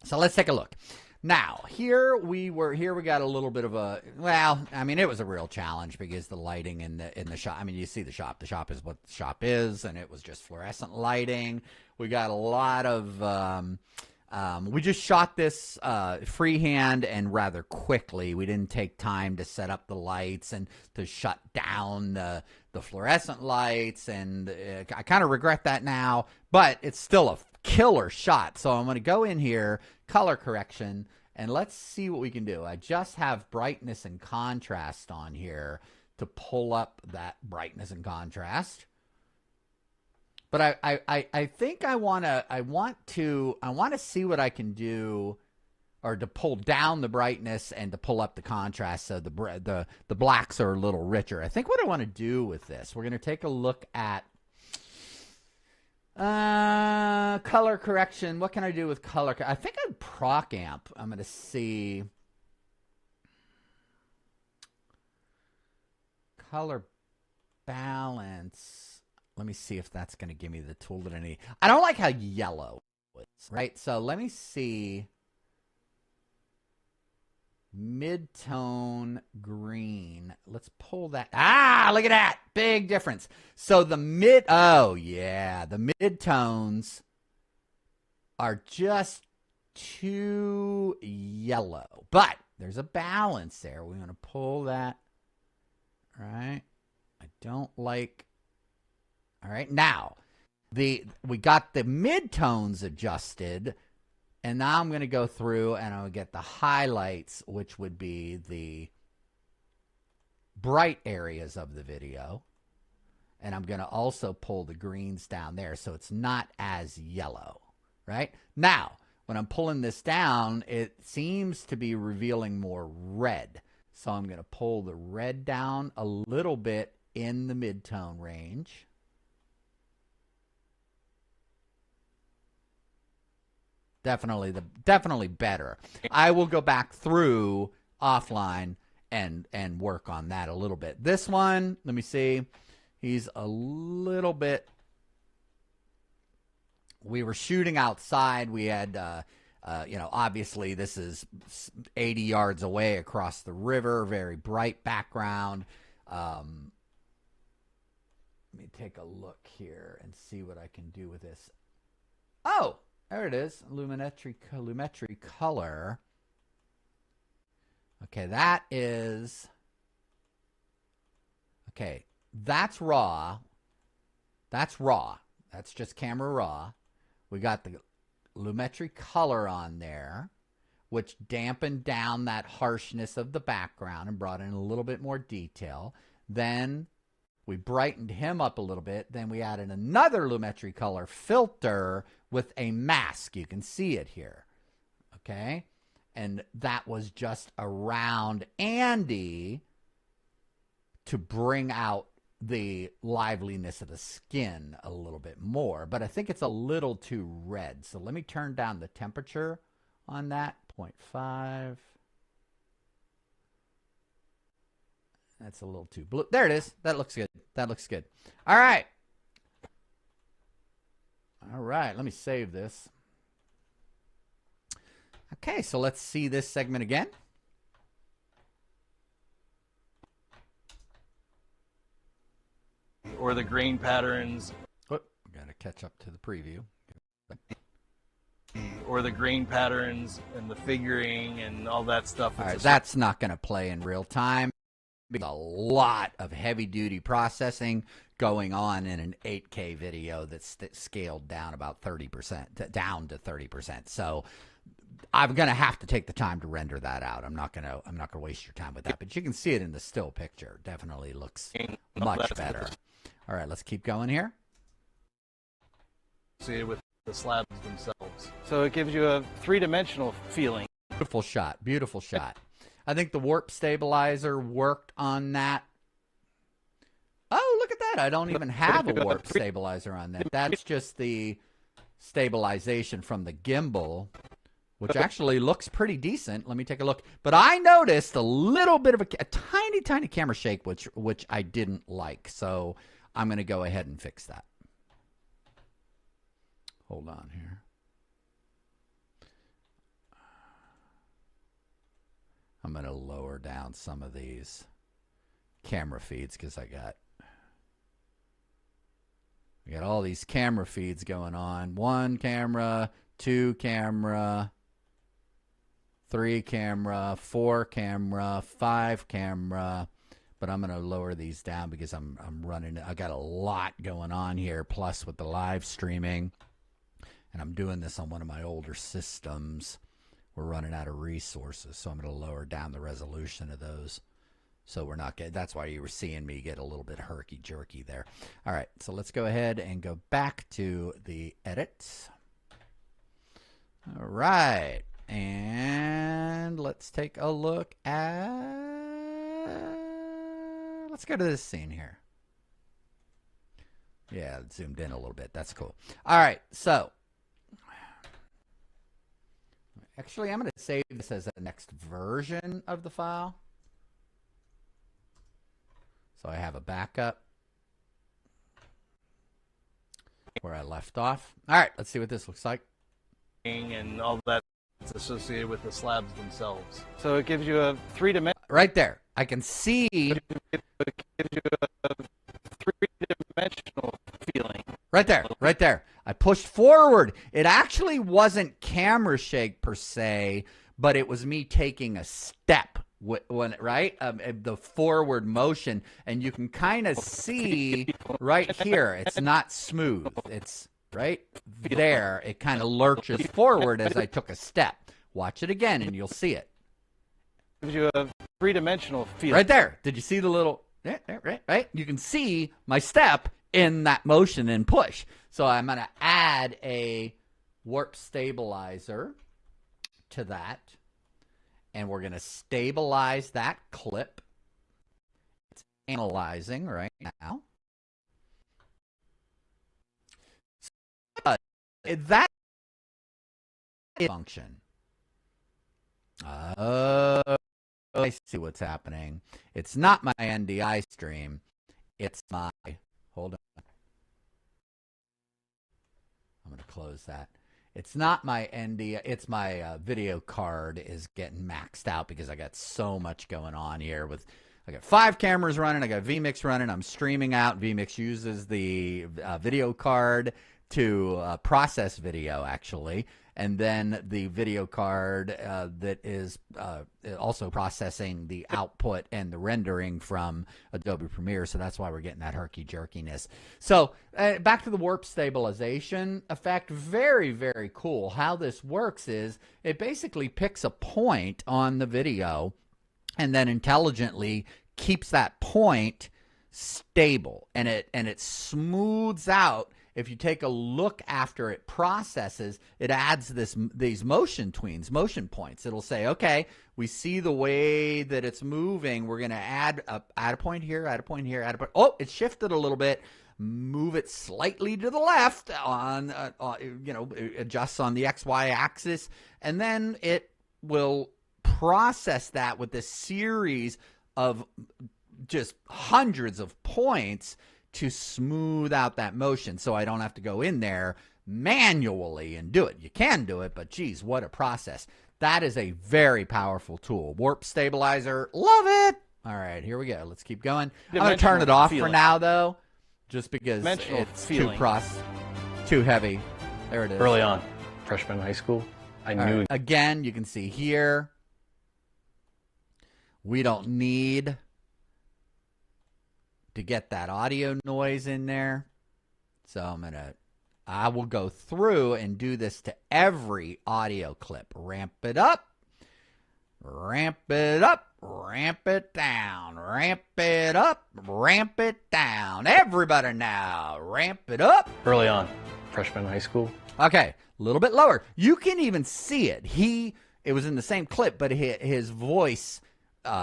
so let's take a look. Now, here we got a little bit of a, well, I mean, it was a real challenge because the lighting in the shop, I mean, you see the shop. The shop is what the shop is, and it was just fluorescent lighting. We got a lot of, we just shot this freehand and rather quickly. We didn't take time to set up the lights and to shut down the fluorescent lights, and I kind of regret that now, but it's still a killer shot. So I'm going to go in here, color correction, and let's see what we can do. I just have brightness and contrast on here to pull up that brightness and contrast. But I think I want to see what I can do, or to pull down the brightness and to pull up the contrast so the blacks are a little richer. I think what I want to do with this, we're going to take a look at color correction. What can I do with color? I think I'd proc amp. I'm going to see color balance. Let me see if that's going to give me the tool that I need. I don't like how yellow is, right? So let me see. Mid-tone green. Let's pull that. Ah, look at that. Big difference. So the the mid-tones are just too yellow. But there's a balance there. We're going to pull that. Right? I don't like. All right. Now, we got the mid-tones adjusted. And now I'm going to go through and I'll get the highlights, which would be the bright areas of the video. And I'm going to also pull the greens down there so it's not as yellow, right? Now, when I'm pulling this down, it seems to be revealing more red. So I'm going to pull the red down a little bit in the mid-tone range. Definitely better. I will go back through offline and work on that a little bit. This one, let me see. He's a little bit. We were shooting outside. We had, obviously this is 80 yards away across the river. Very bright background. Let me take a look here and see what I can do with this. Oh. There it is, lumetri color. Okay, that is, okay, that's raw. That's raw. That's just camera raw. We got the Lumetri color on there, which dampened down that harshness of the background and brought in a little bit more detail. Then we brightened him up a little bit. Then we added another Lumetri color filter with a mask. You can see it here. Okay? And that was just around Andy to bring out the liveliness of the skin a little bit more. But I think it's a little too red. So let me turn down the temperature on that. 0.5. That's a little too blue. There it is. That looks good. That looks good. All right. All right. Let me save this. Okay, so let's see this segment again. Or the grain patterns. Got to catch up to the preview. Or the grain patterns and the figuring and all that stuff. All right, that's not going to play in real time. There's a lot of heavy-duty processing going on in an 8K video that's scaled down about 30%, down to 30%. So I'm going to have to take the time to render that out. I'm not going to waste your time with that. But you can see it in the still picture. Definitely looks much better. All right, let's keep going here. See with the slabs themselves. So it gives you a three-dimensional feeling. Beautiful shot. Beautiful shot. I think the warp stabilizer worked on that. Oh, look at that. I don't even have a warp stabilizer on that. That's just the stabilization from the gimbal, which actually looks pretty decent. Let me take a look. But I noticed a little bit of a tiny, tiny camera shake, which I didn't like. So I'm going to go ahead and fix that. Hold on here. I'm going to lower down some of these camera feeds because I got all these camera feeds going on. 1 camera, 2 camera, 3 camera, 4 camera, 5 camera. But I'm going to lower these down because I'm running. I got a lot going on here, plus with the live streaming. And I'm doing this on one of my older systems. We're running out of resources, so I'm going to lower down the resolution of those. So we're not getting, that's why you were seeing me get a little bit herky-jerky there. All right, so let's go ahead and go back to the edit. All right, and let's take a look at, let's go to this scene here. Yeah, it zoomed in a little bit. That's cool. All right, so actually, I'm going to save this as a next version of the file. So I have a backup where I left off. All right, let's see what this looks like. And all that's associated with the slabs themselves. So it gives you a three-dimensional. Right there. I can see. It gives you a three-dimensional feeling. Right there, right there. I pushed forward. It actually wasn't camera shake per se, but it was me taking a step, right? The forward motion, and you can kind of see right here. It's not smooth. It's right there. It kind of lurches forward as I took a step. Watch it again, and you'll see it. Gives you a three-dimensional feeling. Right there. Did you see the little? Right. You can see my step in that motion and push. So I'm going to add a warp stabilizer to that. And we're going to stabilize that clip. It's analyzing right now. So, that function. I see what's happening. It's not my NDI stream. It's my, hold on. I'm going to close that. It's not my NDI, it's my video card is getting maxed out because I got so much going on here. I got 5 cameras running, I got vMix running, I'm streaming out. vMix uses the video card to process video actually. and then the video card that is also processing the output and the rendering from Adobe Premiere. So that's why we're getting that herky-jerkiness. So back to the warp stabilization effect. Very, very cool. How this works is it basically picks a point on the video and then intelligently keeps that point stable, and it smooths out. If you take a look after it processes, it adds these motion tweens, motion points. It'll say, okay, we see the way that it's moving. We're going to add a point here, add a point here, add a point. Oh, it shifted a little bit. Move it slightly to the left on, it adjusts on the XY axis, and then it will process that with this series of just hundreds of points to smooth out that motion, so I don't have to go in there manually and do it. You can do it, but geez, what a process. That is a very powerful tool. Warp stabilizer, love it. All right, here we go. Let's keep going. I'm going to turn it off for now, though, just because it's too heavy. There it is. Early on, freshman in high school, I knew. Right. Again, you can see here, we don't need to get that audio noise in there. So I will go through and do this to every audio clip. Ramp it up, ramp it up, ramp it down, ramp it up, ramp it down. Everybody now, ramp it up. Early on, freshman in high school. Okay, a little bit lower. You can even see it. It was in the same clip, but his voice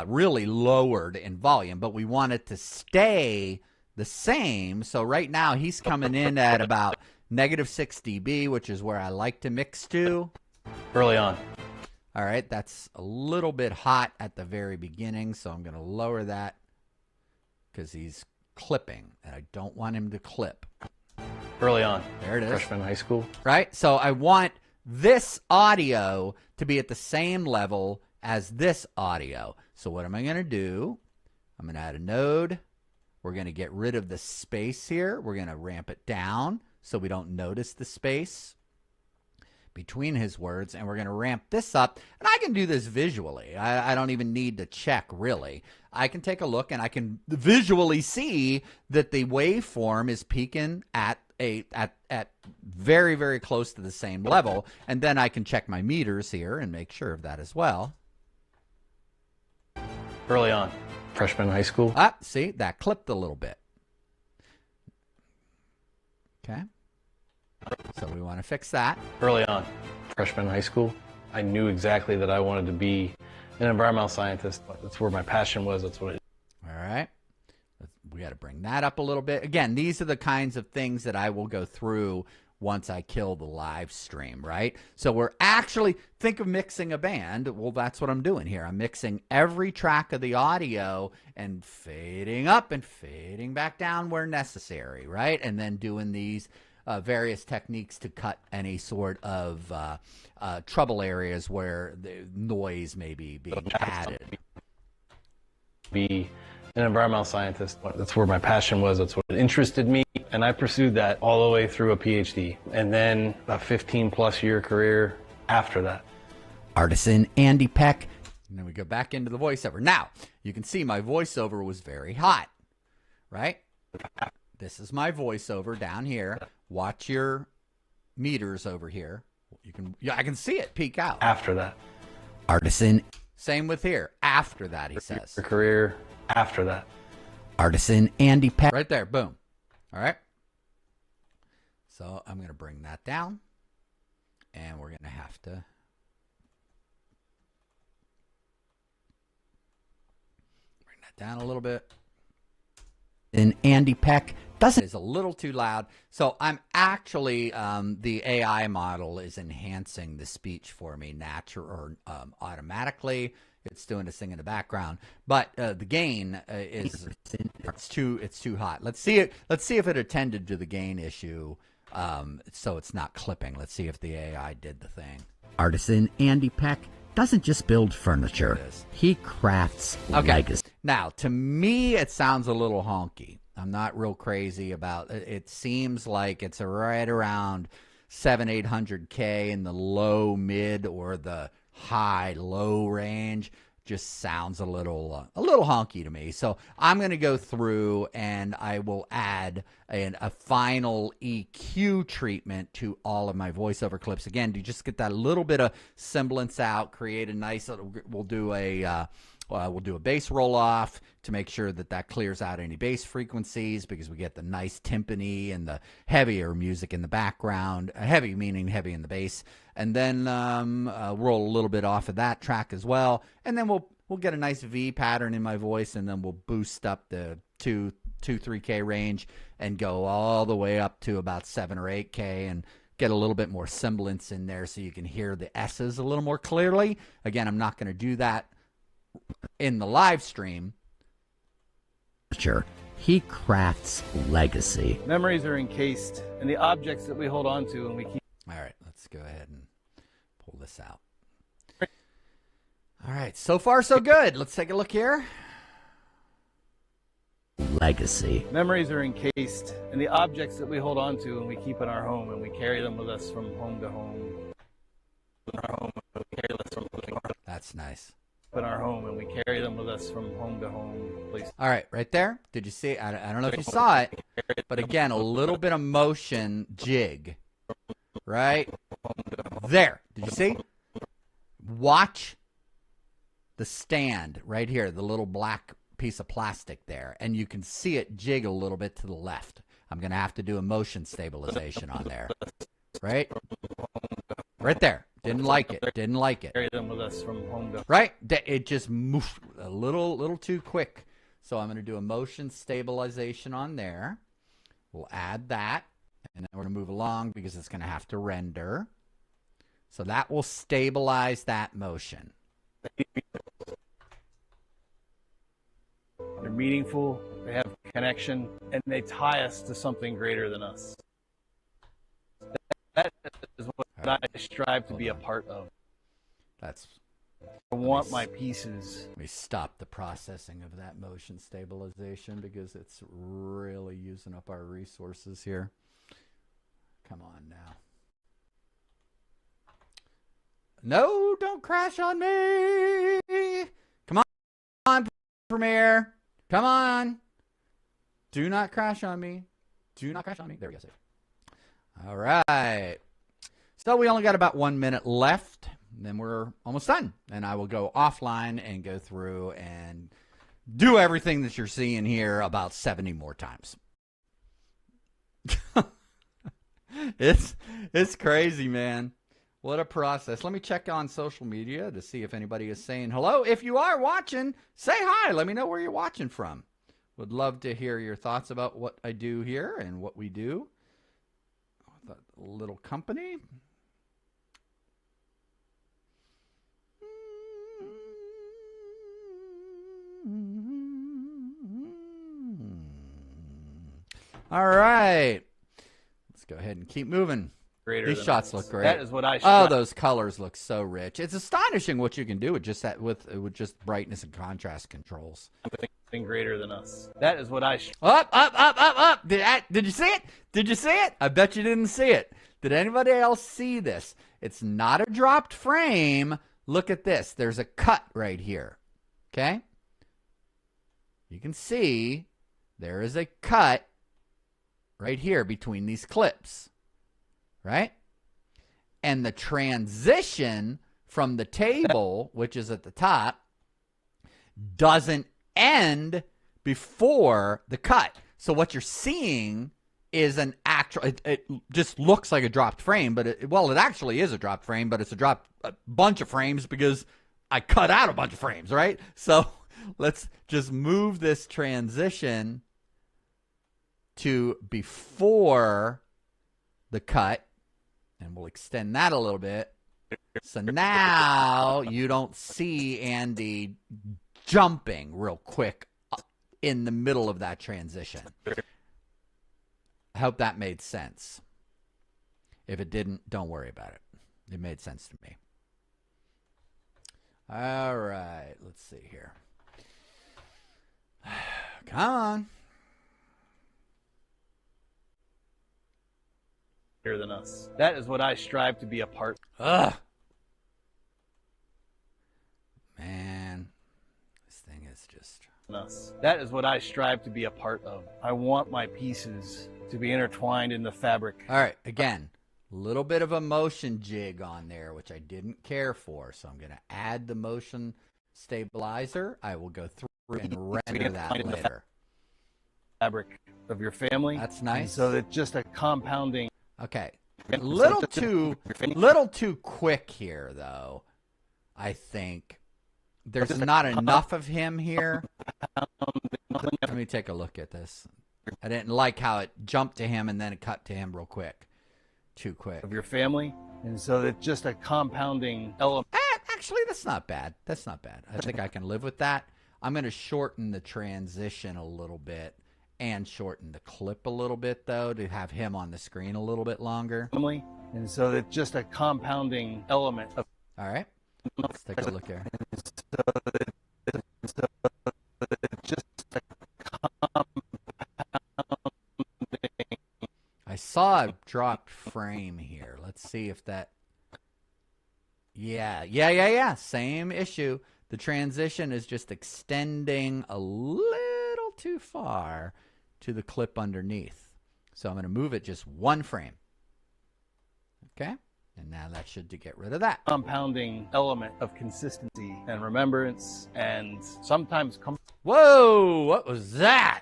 really lowered in volume, but we want it to stay the same. So right now he's coming in at about -6 dB, which is where I like to mix to. Early on. All right, that's a little bit hot at the very beginning, so I'm going to lower that because he's clipping, and I don't want him to clip. Early on. There it is. Freshman in high school. Right? So I want this audio to be at the same level as this audio. So what am I going to do? I'm going to add a node. We're going to get rid of the space here. We're going to ramp it down so we don't notice the space between his words, and we're going to ramp this up. And I can do this visually. I don't even need to check, really. I can take a look, and I can visually see that the waveform is peaking at very, very close to the same level. And then I can check my meters here and make sure of that as well. Early on, freshman in high school. See, that clipped a little bit. Okay. So we want to fix that. Early on, freshman in high school, I knew exactly that I wanted to be an environmental scientist. That's where my passion was. That's what it. All right. We got to bring that up a little bit. Again, these are the kinds of things that I will go through once I kill the live stream, right? So we're actually, think of mixing a band. Well, that's what I'm doing here. I'm mixing every track of the audio and fading up and fading back down where necessary, right? And then doing these various techniques to cut any sort of trouble areas where the noise may be being added. Be an environmental scientist. That's where my passion was. That's what interested me. And I pursued that all the way through a PhD. And then a 15+ year career after that. Artisan Andy Peck. And then we go back into the voiceover. Now, you can see my voiceover was very hot, right? This is my voiceover down here. Watch your meters over here. I can see it peak out. After that. Artisan. Same with here. After that, he says. Your career after that. Artisan Andy Peck. Right there. Boom. All right. So I'm going to bring that down. And we're going to have to bring that down a little bit. And Andy Peck is a little too loud. So I'm actually, the AI model is enhancing the speech for me automatically. It's doing this thing in the background, but the gain is it's too hot. Let's see if it attended to the gain issue, so it's not clipping. Let's see if the AI did the thing. Artisan Andy Peck doesn't just build furniture; he crafts legacy. Now, to me, it sounds a little honky. I'm not real crazy about it. It seems like it's right around 700-800K in the low mid or the high low range just sounds a little honky to me. So I'm going to go through and I will add a final EQ treatment to all of my voiceover clips. Again, to just get that little bit of semblance out, create a nice, we'll do a bass roll off to make sure that that clears out any bass frequencies, because we get the nice timpani and the heavier music in the background. Heavy meaning heavy in the bass. And then roll a little bit off of that track as well. And then we'll get a nice V pattern in my voice, and then we'll boost up the 3K range and go all the way up to about 7 or 8K and get a little bit more semblance in there so you can hear the S's a little more clearly. Again, I'm not going to do that in the live stream. He crafts legacy. Memories are encased in the objects that we hold on to and we keep. All right, let's go ahead and pull this out. All right, so far so good. Let's take a look here. Legacy. Memories are encased in the objects that we hold on to and we keep in our home, and we carry them with us from home to home. That's nice. In our home, and we carry them with us from home to home. Please. All right, right there. Did you see? I don't know if you saw it, but again, a little bit of motion jig. Right there. Did you see? Watch the stand right here, the little black piece of plastic there, and you can see it jig a little bit to the left. I'm going to have to do a motion stabilization on there. Right? Right there. Didn't like it. Didn't like it. Carry them with us from home to. Right? It just moved a little too quick. So I'm going to do a motion stabilization on there. We'll add that. And then we're going to move along because it's going to have to render. So that will stabilize that motion. They're meaningful, they have connection, and they tie us to something greater than us. That is what I strive to be a part of. I want my pieces. Let me stop the processing of that motion stabilization because it's really using up our resources here. Come on now. No, don't crash on me. Come on, Premiere. Come on. Do not crash on me. Do not crash on me. There we go. Safe. All right. So we only got about 1 minute left. Then we're almost done. And I will go offline and go through and do everything that you're seeing here about 70 more times. It's crazy, man. What a process. Let me check on social media to see if anybody is saying hello. If you are watching, say hi. Let me know where you're watching from. Would love to hear your thoughts about what I do here and what we do. That little company. All right. Let's go ahead and keep moving. These shots look great. That is what I. Oh, those colors look so rich. It's astonishing what you can do with just that, with just brightness and contrast controls. Something greater than us. That is what I. Up. Did you see it? Did you see it? I bet you didn't see it. Did anybody else see this? It's not a dropped frame. Look at this. There's a cut right here. Okay? You can see there is a cut right here between these clips. Right? And the transition from the table, which is at the top, doesn't end before the cut. So what you're seeing is an actual, it just looks like a dropped frame, but it actually is a dropped frame, but it's a bunch of frames because I cut out a bunch of frames, right? So let's just move this transition to before the cut. And we'll extend that a little bit. So now you don't see Andy jumping real quick in the middle of that transition. I hope that made sense. If it didn't, don't worry about it. It made sense to me. All right. Let's see here. Come on. Than us. That is what I strive to be a part. Ugh. Man, this thing is just... Us. That is what I strive to be a part of. I want my pieces to be intertwined in the fabric. All right, again, a little bit of a motion jig on there, which I didn't care for. So I'm going to add the motion stabilizer. I will go through and render that later. Fabric of your family. That's nice. And so it's just a compounding. Okay. A little too quick here, though. I think there's not enough of him here. Let me take a look at this. I didn't like how it jumped to him and then it cut to him real quick. Too quick. Of your family. And so it's just a compounding element. Actually, that's not bad. That's not bad. I think I can live with that. I'm going to shorten the transition a little bit and shorten the clip a little bit, though, to have him on the screen a little bit longer. And so it's just a compounding element of. All right. Let's take a look here. I saw a dropped frame here. Let's see if that... Yeah. Same issue. The transition is just extending a little too far to the clip underneath. So I'm going to move it just one frame. Okay? And now that should get rid of that. Compounding element of consistency and remembrance and sometimes... Whoa! What was that?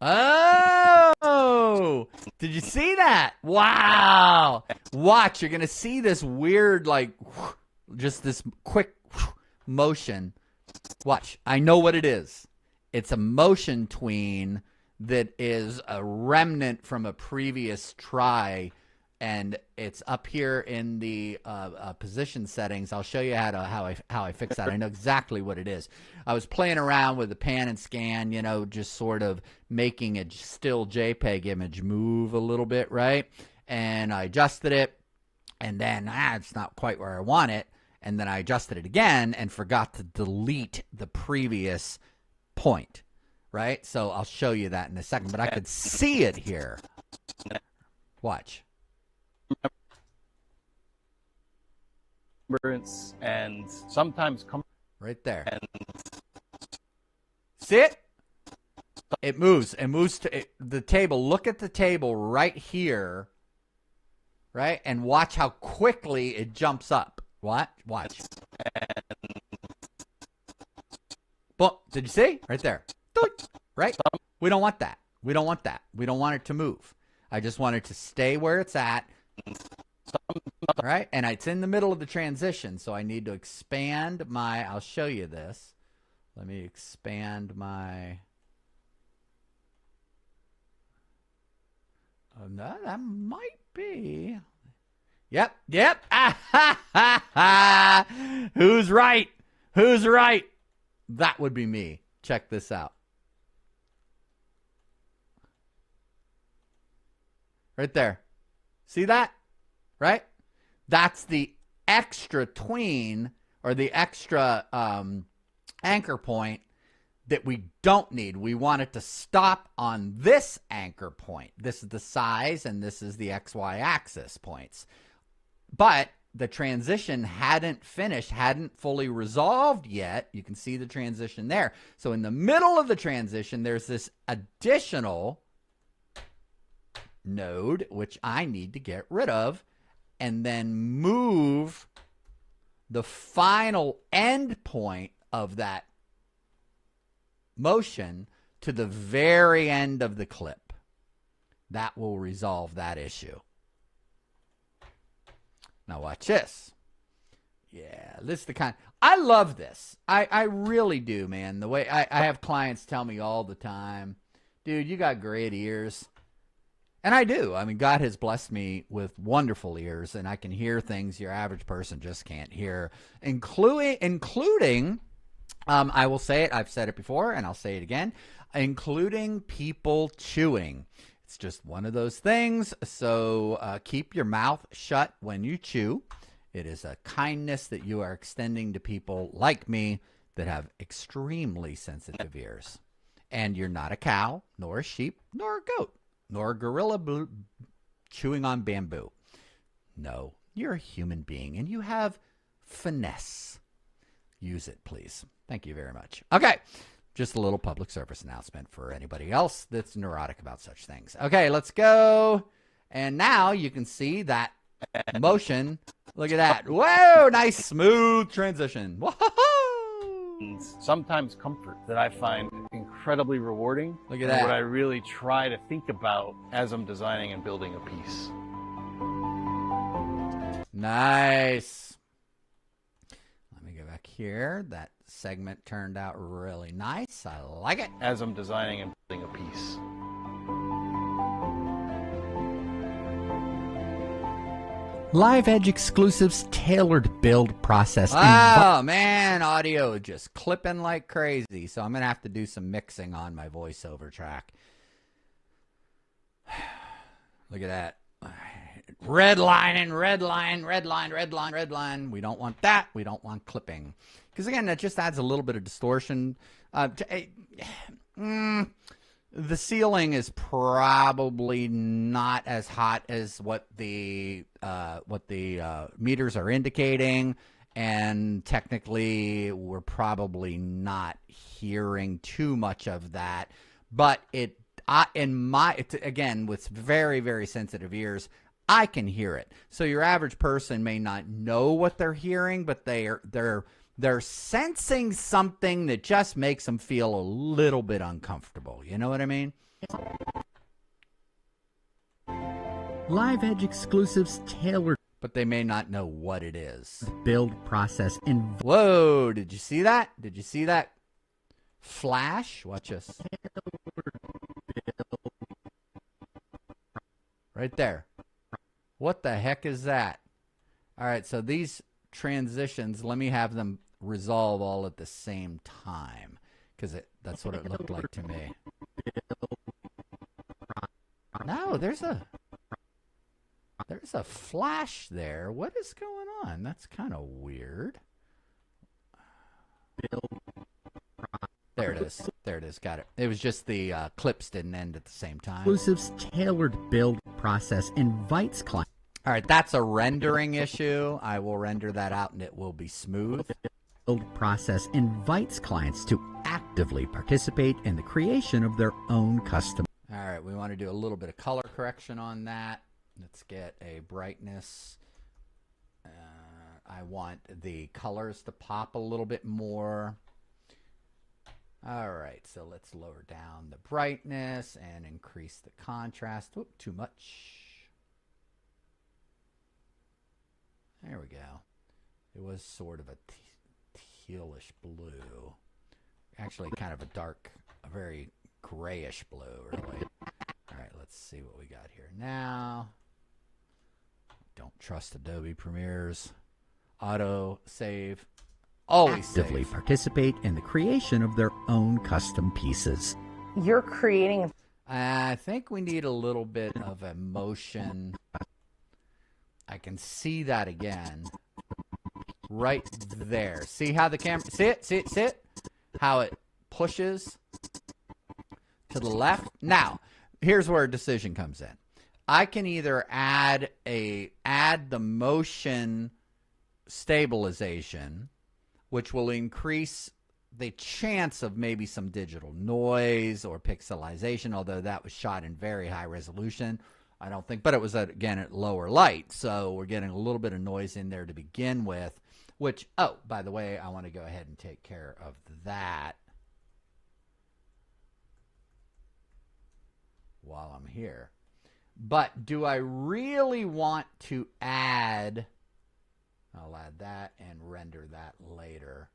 Oh! Did you see that? Wow! Watch, you're going to see this weird, like, just this quick motion. Watch. I know what it is. It's a motion tween that is a remnant from a previous try, and it's up here in the position settings. I'll show you how I fix that. I know exactly what it is. I was playing around with the pan and scan, you know, just sort of making a still JPEG image move a little bit, right? And I adjusted it, and then it's not quite where I want it, and then I adjusted it again and forgot to delete the previous point, right? So I'll show you that in a second, but I could see it here. Watch. And sometimes right there. See it? It moves. It moves to the table. Look at the table right here, right? And watch how quickly it jumps up. What? Watch. Boom. Did you see? Right there. Right? We don't want that. We don't want that. We don't want it to move. I just want it to stay where it's at. All right? And it's in the middle of the transition, so I need to expand my... I'll show you this. Let me expand my... Oh, no, that might be... Yep. Who's right? Who's right? That would be me. Check this out. Right there. See that? Right? That's the extra tween or the extra anchor point that we don't need. We want it to stop on this anchor point. This is the size and this is the XY axis points. But the transition hadn't finished, hadn't fully resolved yet. You can see the transition there. So in the middle of the transition, there's this additional node, which I need to get rid of, and then move the final end point of that motion to the very end of the clip. That will resolve that issue. Now watch this. Yeah, this is the kind. I love this. I really do, man. The way I have clients tell me all the time, dude, you got great ears. And I do. I mean, God has blessed me with wonderful ears, and I can hear things your average person just can't hear, including I will say it, I've said it before, and I'll say it again, including people chewing. It's just one of those things, so keep your mouth shut when you chew. It is a kindness that you are extending to people like me that have extremely sensitive ears. And you're not a cow, nor a sheep, nor a goat, nor a gorilla chewing on bamboo. No, you're a human being, and you have finesse. Use it, please. Thank you very much. Okay, just a little public service announcement for anybody else that's neurotic about such things. Okay, let's go. And now you can see that motion. Look at that. Whoa, nice smooth transition. Whoa. Sometimes comfort that I find incredibly rewarding. Look at that. What I really try to think about as I'm designing and building a piece. Nice. Let me go back here. That segment turned out really nice. I like it. As I'm designing and building a piece. LiveEdge Exclusives tailored build process. Oh, man, audio just clipping like crazy. So I'm going to have to do some mixing on my voiceover track. Look at that. Red line and red line, red line, red line, red line. We don't want that. We don't want clipping. Because, again, that just adds a little bit of distortion. The ceiling is probably not as hot as what the meters are indicating, and technically we're probably not hearing too much of that. But again, with very, very sensitive ears, I can hear it. So your average person may not know what they're hearing, but they're sensing something that just makes them feel a little bit uncomfortable. You know what I mean? LiveEdge Exclusives tailored, but they may not know what it is. Build process. Whoa, did you see that? Did you see that flash? Watch this. Right there. What the heck is that? All right, so these transitions, let me have them resolve all at the same time, because that's what it looked like to me. No, there's a flash there. What is going on? That's kind of weird. There it is. There it is. Got it. It was just the clips didn't end at the same time. Exclusives tailored build process invites clients. All right, that's a rendering issue. I will render that out, and it will be smooth. Build process invites clients to actively participate in the creation of their own custom. All right, we want to do a little bit of color correction on that. Let's get a brightness. I want the colors to pop a little bit more. All right, so let's lower down the brightness and increase the contrast. Oop, too much. There we go. It was sort of a tealish blue. Actually, kind of a very grayish blue, really. All right, let's see what we got here now. Don't trust Adobe Premiere's auto save. Always actively save. Participate in the creation of their own custom pieces. You're creating. I think we need a little bit of emotion. I can see that again. Right there. See how the camera... See it? How it pushes to the left. Now, here's where a decision comes in. I can either add the motion stabilization, which will increase the chance of maybe some digital noise or pixelization, although that was shot in very high resolution. I don't think, but it was, again, at lower light, so we're getting a little bit of noise in there to begin with, which, oh, by the way, I want to go ahead and take care of that while I'm here. But do I really want to add, I'll add that and render that later.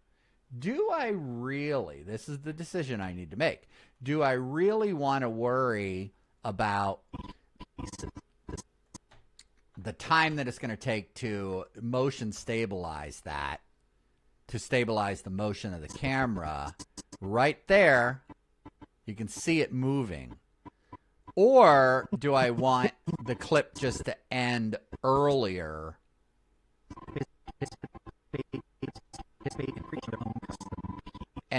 Do I really, this is the decision I need to make, do I really want to worry about the time that it's going to take to motion stabilize that, to stabilize the motion of the camera? Right there, you can see it moving. Or do I want the clip just to end earlier?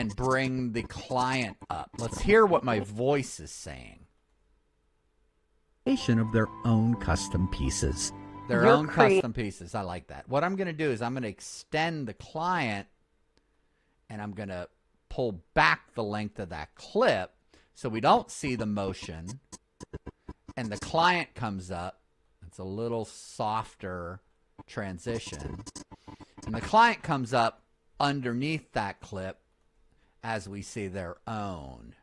and bring the client up. Let's hear what my voice is saying. Of their own custom pieces. Their own custom pieces. I like that. What I'm going to do is I'm going to extend the client, and I'm going to pull back the length of that clip so we don't see the motion, and the client comes up. It's a little softer transition, and the client comes up underneath that clip as we see their own.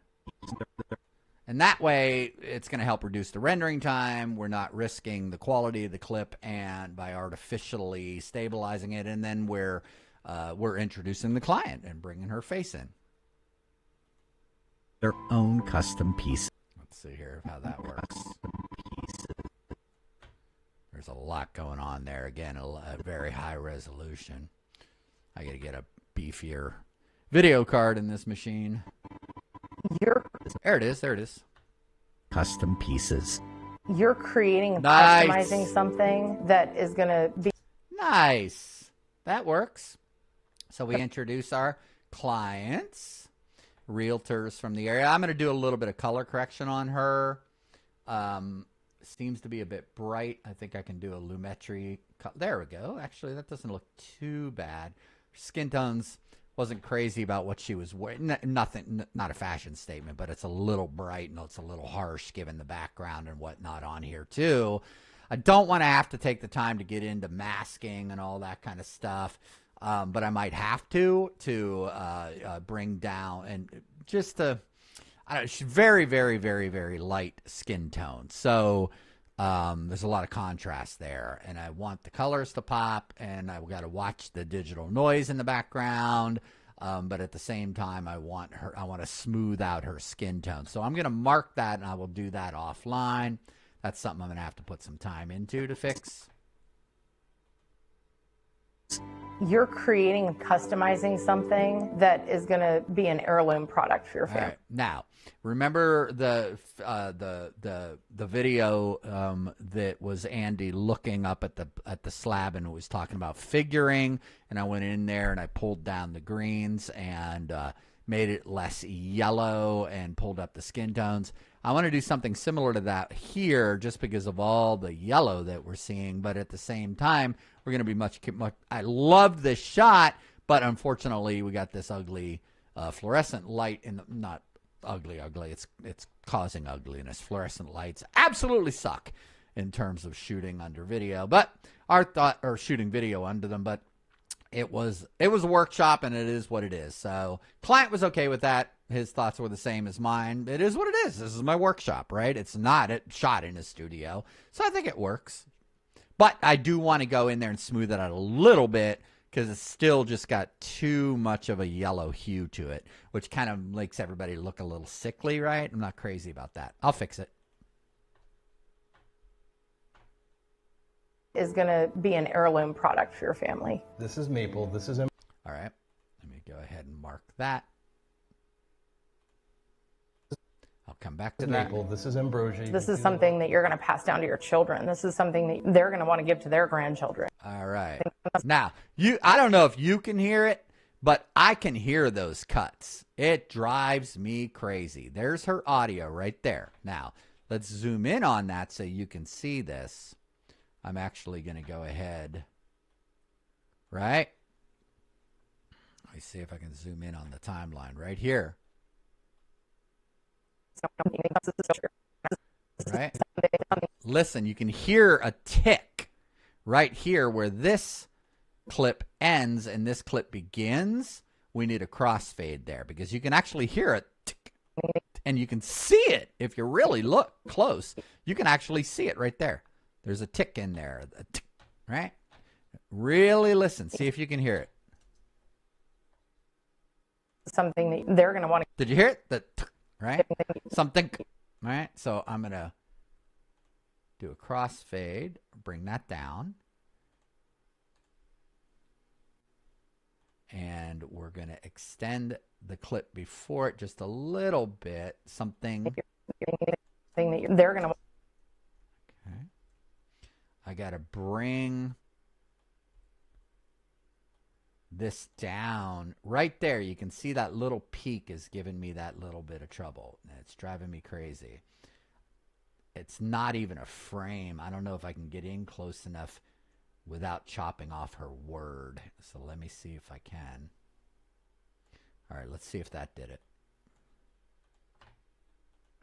And that way, it's going to help reduce the rendering time. We're not risking the quality of the clip and by artificially stabilizing it. And then we're introducing the client and bringing her face in. Their own custom piece. Let's see here how that works. There's a lot going on there. Again, a very high resolution. I got to get a beefier video card in this machine. There it is. There it is. Custom pieces. You're creating and Nice. customizing something that is going to be Nice. That works. So we introduce our clients, realtors from the area. I'm going to do a little bit of color correction on her. Seems to be a bit bright. I think I can do a lumetri. There we go. Actually, that doesn't look too bad. Skin tones wasn't crazy about what she was wearing. Nothing, not a fashion statement, but it's a little bright and it's a little harsh given the background and whatnot on here too. I don't want to have to take the time to get into masking and all that kind of stuff, but I might have to bring down and just to, I don't know, she's very, very, very, very light skin tone. So there's a lot of contrast there, and I want the colors to pop, and I've got to watch the digital noise in the background. But at the same time, I want to smooth out her skin tone. So I'm going to mark that, and I will do that offline. That's something I'm going to have to put some time into to fix. you're creating and customizing something that is going to be an heirloom product for your family. All right. Now, remember the video that was Andy looking up at the slab and was talking about figuring, and I went in there and I pulled down the greens and made it less yellow and pulled up the skin tones. I want to do something similar to that here just because of all the yellow that we're seeing, but at the same time, we're going to be much. I love this shot, but unfortunately, we got this ugly fluorescent light in the, not ugly. It's causing ugliness. Fluorescent lights absolutely suck in terms of shooting under video, but shooting video under them, but it was a workshop and it is what it is. So client was okay with that. His thoughts were the same as mine. It is what it is. This is my workshop, right? It's not shot in a studio. So I think it works. But I do want to go in there and smooth it out a little bit because it's still just got too much of a yellow hue to it, which kind of makes everybody look a little sickly, right? I'm not crazy about that. I'll fix it. Is going to be an heirloom product for your family. This is maple. This is... All right. Let me go ahead and mark that. I'll come back to that. maple. This is ambrosia. This is something that you're going to pass down to your children. This is something that they're going to want to give to their grandchildren. All right. Now, I don't know if you can hear it, but I can hear those cuts. It drives me crazy. There's her audio right there. Now, let's zoom in on that so you can see this. I'm actually going to go ahead, right? Let me see if I can zoom in on the timeline right here. Right? Listen, you can hear a tick right here where this clip ends and this clip begins. We need a crossfade there because you can actually hear it tick, and you can see it. If you really look close, you can actually see it right there. There's a tick in there, a tick, right? Really listen. See if you can hear it. Something that they're going to want to. Did you hear it? The tick, right? Something, right? So I'm going to do a crossfade, bring that down. And we're going to extend the clip before it just a little bit. Something. Thing that they're going to. Okay. I got to bring this down right there. You can see that little peak is giving me that little bit of trouble. It's driving me crazy. It's not even a frame. I don't know if I can get in close enough without chopping off her word. So let me see if I can. All right, let's see if that did it.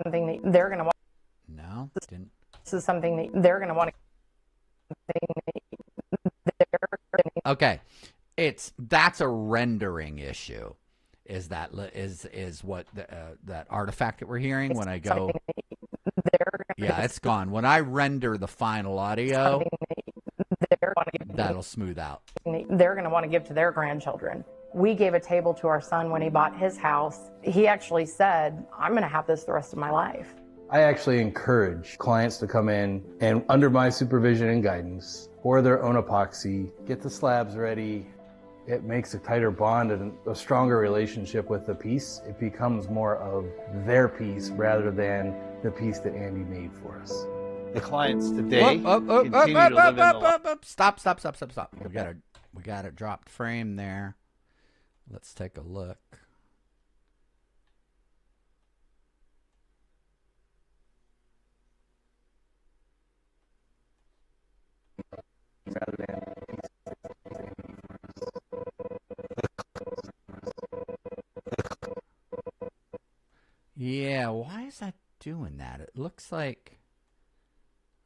Something that they're going to want. No, didn't. This is something that they're going to want. Okay, that's a rendering issue. Is that what that artifact that we're hearing when I go? Yeah, it's gone. When I render the final audio, that'll smooth out. They're going to want to give to their grandchildren. We gave a table to our son when he bought his house. He actually said, I'm going to have this the rest of my life. I actually encourage clients to come in and under my supervision and guidance, pour their own epoxy, get the slabs ready. It makes a tighter bond and a stronger relationship with the piece. It becomes more of their piece rather than the piece that Andy made for us. The clients today continue to live in the Stop. We got a dropped frame there. Let's take a look. Rather than yeah, why is that doing that? It looks like,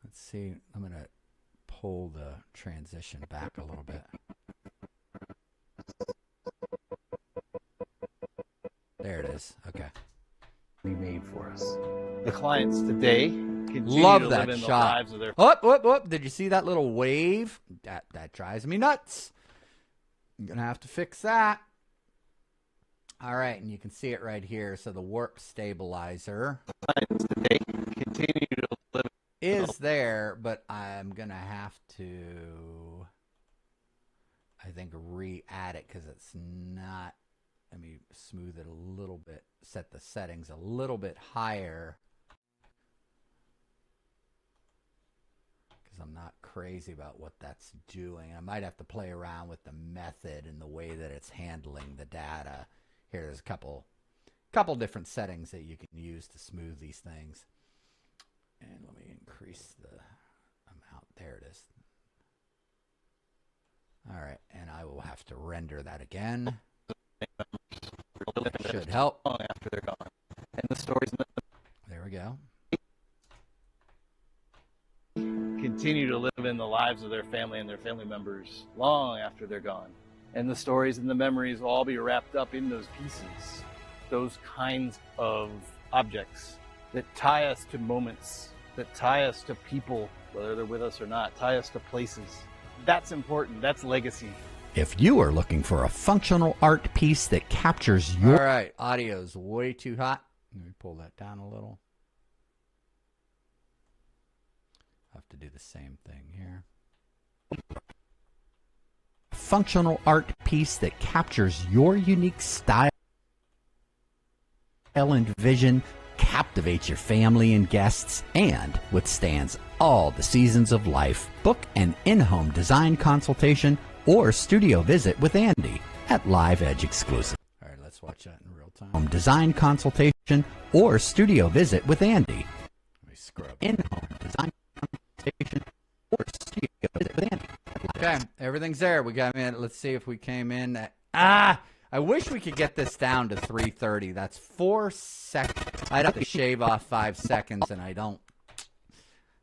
let's see, I'm going to pull the transition back a little bit. There it is. Okay. Made for us. The clients today continue Love to that live in shot. the lives of their. Oh, did you see that little wave? That drives me nuts. I'm going to have to fix that. All right, and you can see it right here. So the warp stabilizer Clients today continue to live is there, but I'm going to have to, I think, re-add it because it's not. Let me smooth it a little bit, set the settings a little bit higher because I'm not crazy about what that's doing. I might have to play around with the method and the way that it's handling the data. Here, there's a couple different settings that you can use to smooth these things. And let me increase the amount. There it is. All right, and I will have to render that again. That should help. long after they're gone. And the stories There we go. continue to live in the lives of their family and their family members long after they're gone. And the stories and the memories will all be wrapped up in those pieces, those kinds of objects that tie us to moments, that tie us to people, whether they're with us or not, tie us to places. That's important. That's legacy. If you are looking for a functional art piece that captures All your right, audio's way too hot. Let me pull that down a little. I have to do the same thing here. functional art piece that captures your unique style and vision, captivates your family and guests, and withstands all the seasons of life. Book an in-home design consultation or studio visit with Andy at Live Edge Exclusive. All right, let's watch that in real time. Home design consultation or studio visit with Andy. Let me scrub. In-home design consultation or studio visit with Andy. Okay, everything's there. We got in. Let's see if we came in at, I wish we could get this down to 3:30. That's 4 seconds. I'd have to shave off 5 seconds, and I don't.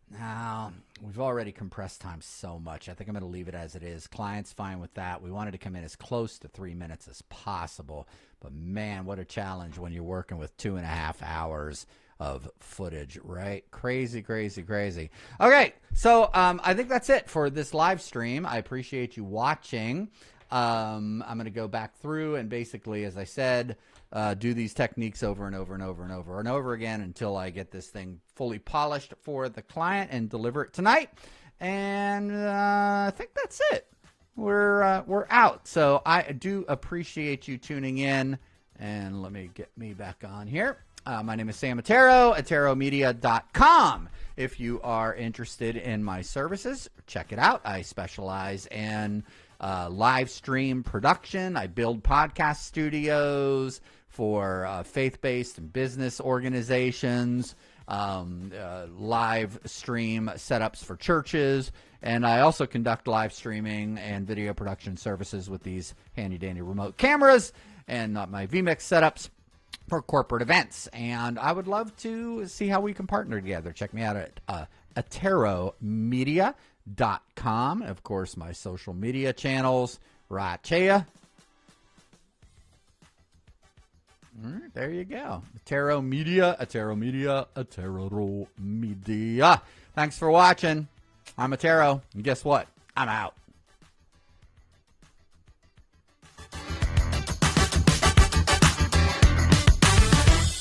Now, we've already compressed time so much. I think I'm going to leave it as it is. Client's fine with that. We wanted to come in as close to 3 minutes as possible. But, man, what a challenge when you're working with 2.5 hours of footage, right? Crazy, crazy, crazy. Okay, so I think that's it for this live stream. I appreciate you watching. I'm going to go back through and basically, as I said, do these techniques over and over and over and over and over again until I get this thing fully polished for the client and deliver it tonight. And I think that's it. We're out. So I do appreciate you tuning in. And let me get me back on here. My name is Sam Ettaro, EttaroMedia.com. If you are interested in my services, check it out. I specialize in live stream production. I build podcast studios for faith-based and business organizations, live stream setups for churches, and I also conduct live streaming and video production services with these handy-dandy remote cameras and my vMix setups for corporate events. And I would love to see how we can partner together. Check me out at EttaroMedia.com. Of course, my social media channels, right here. All right, there you go. EttaroMedia. Thanks for watching. I'm Ettaro, and guess what? I'm out.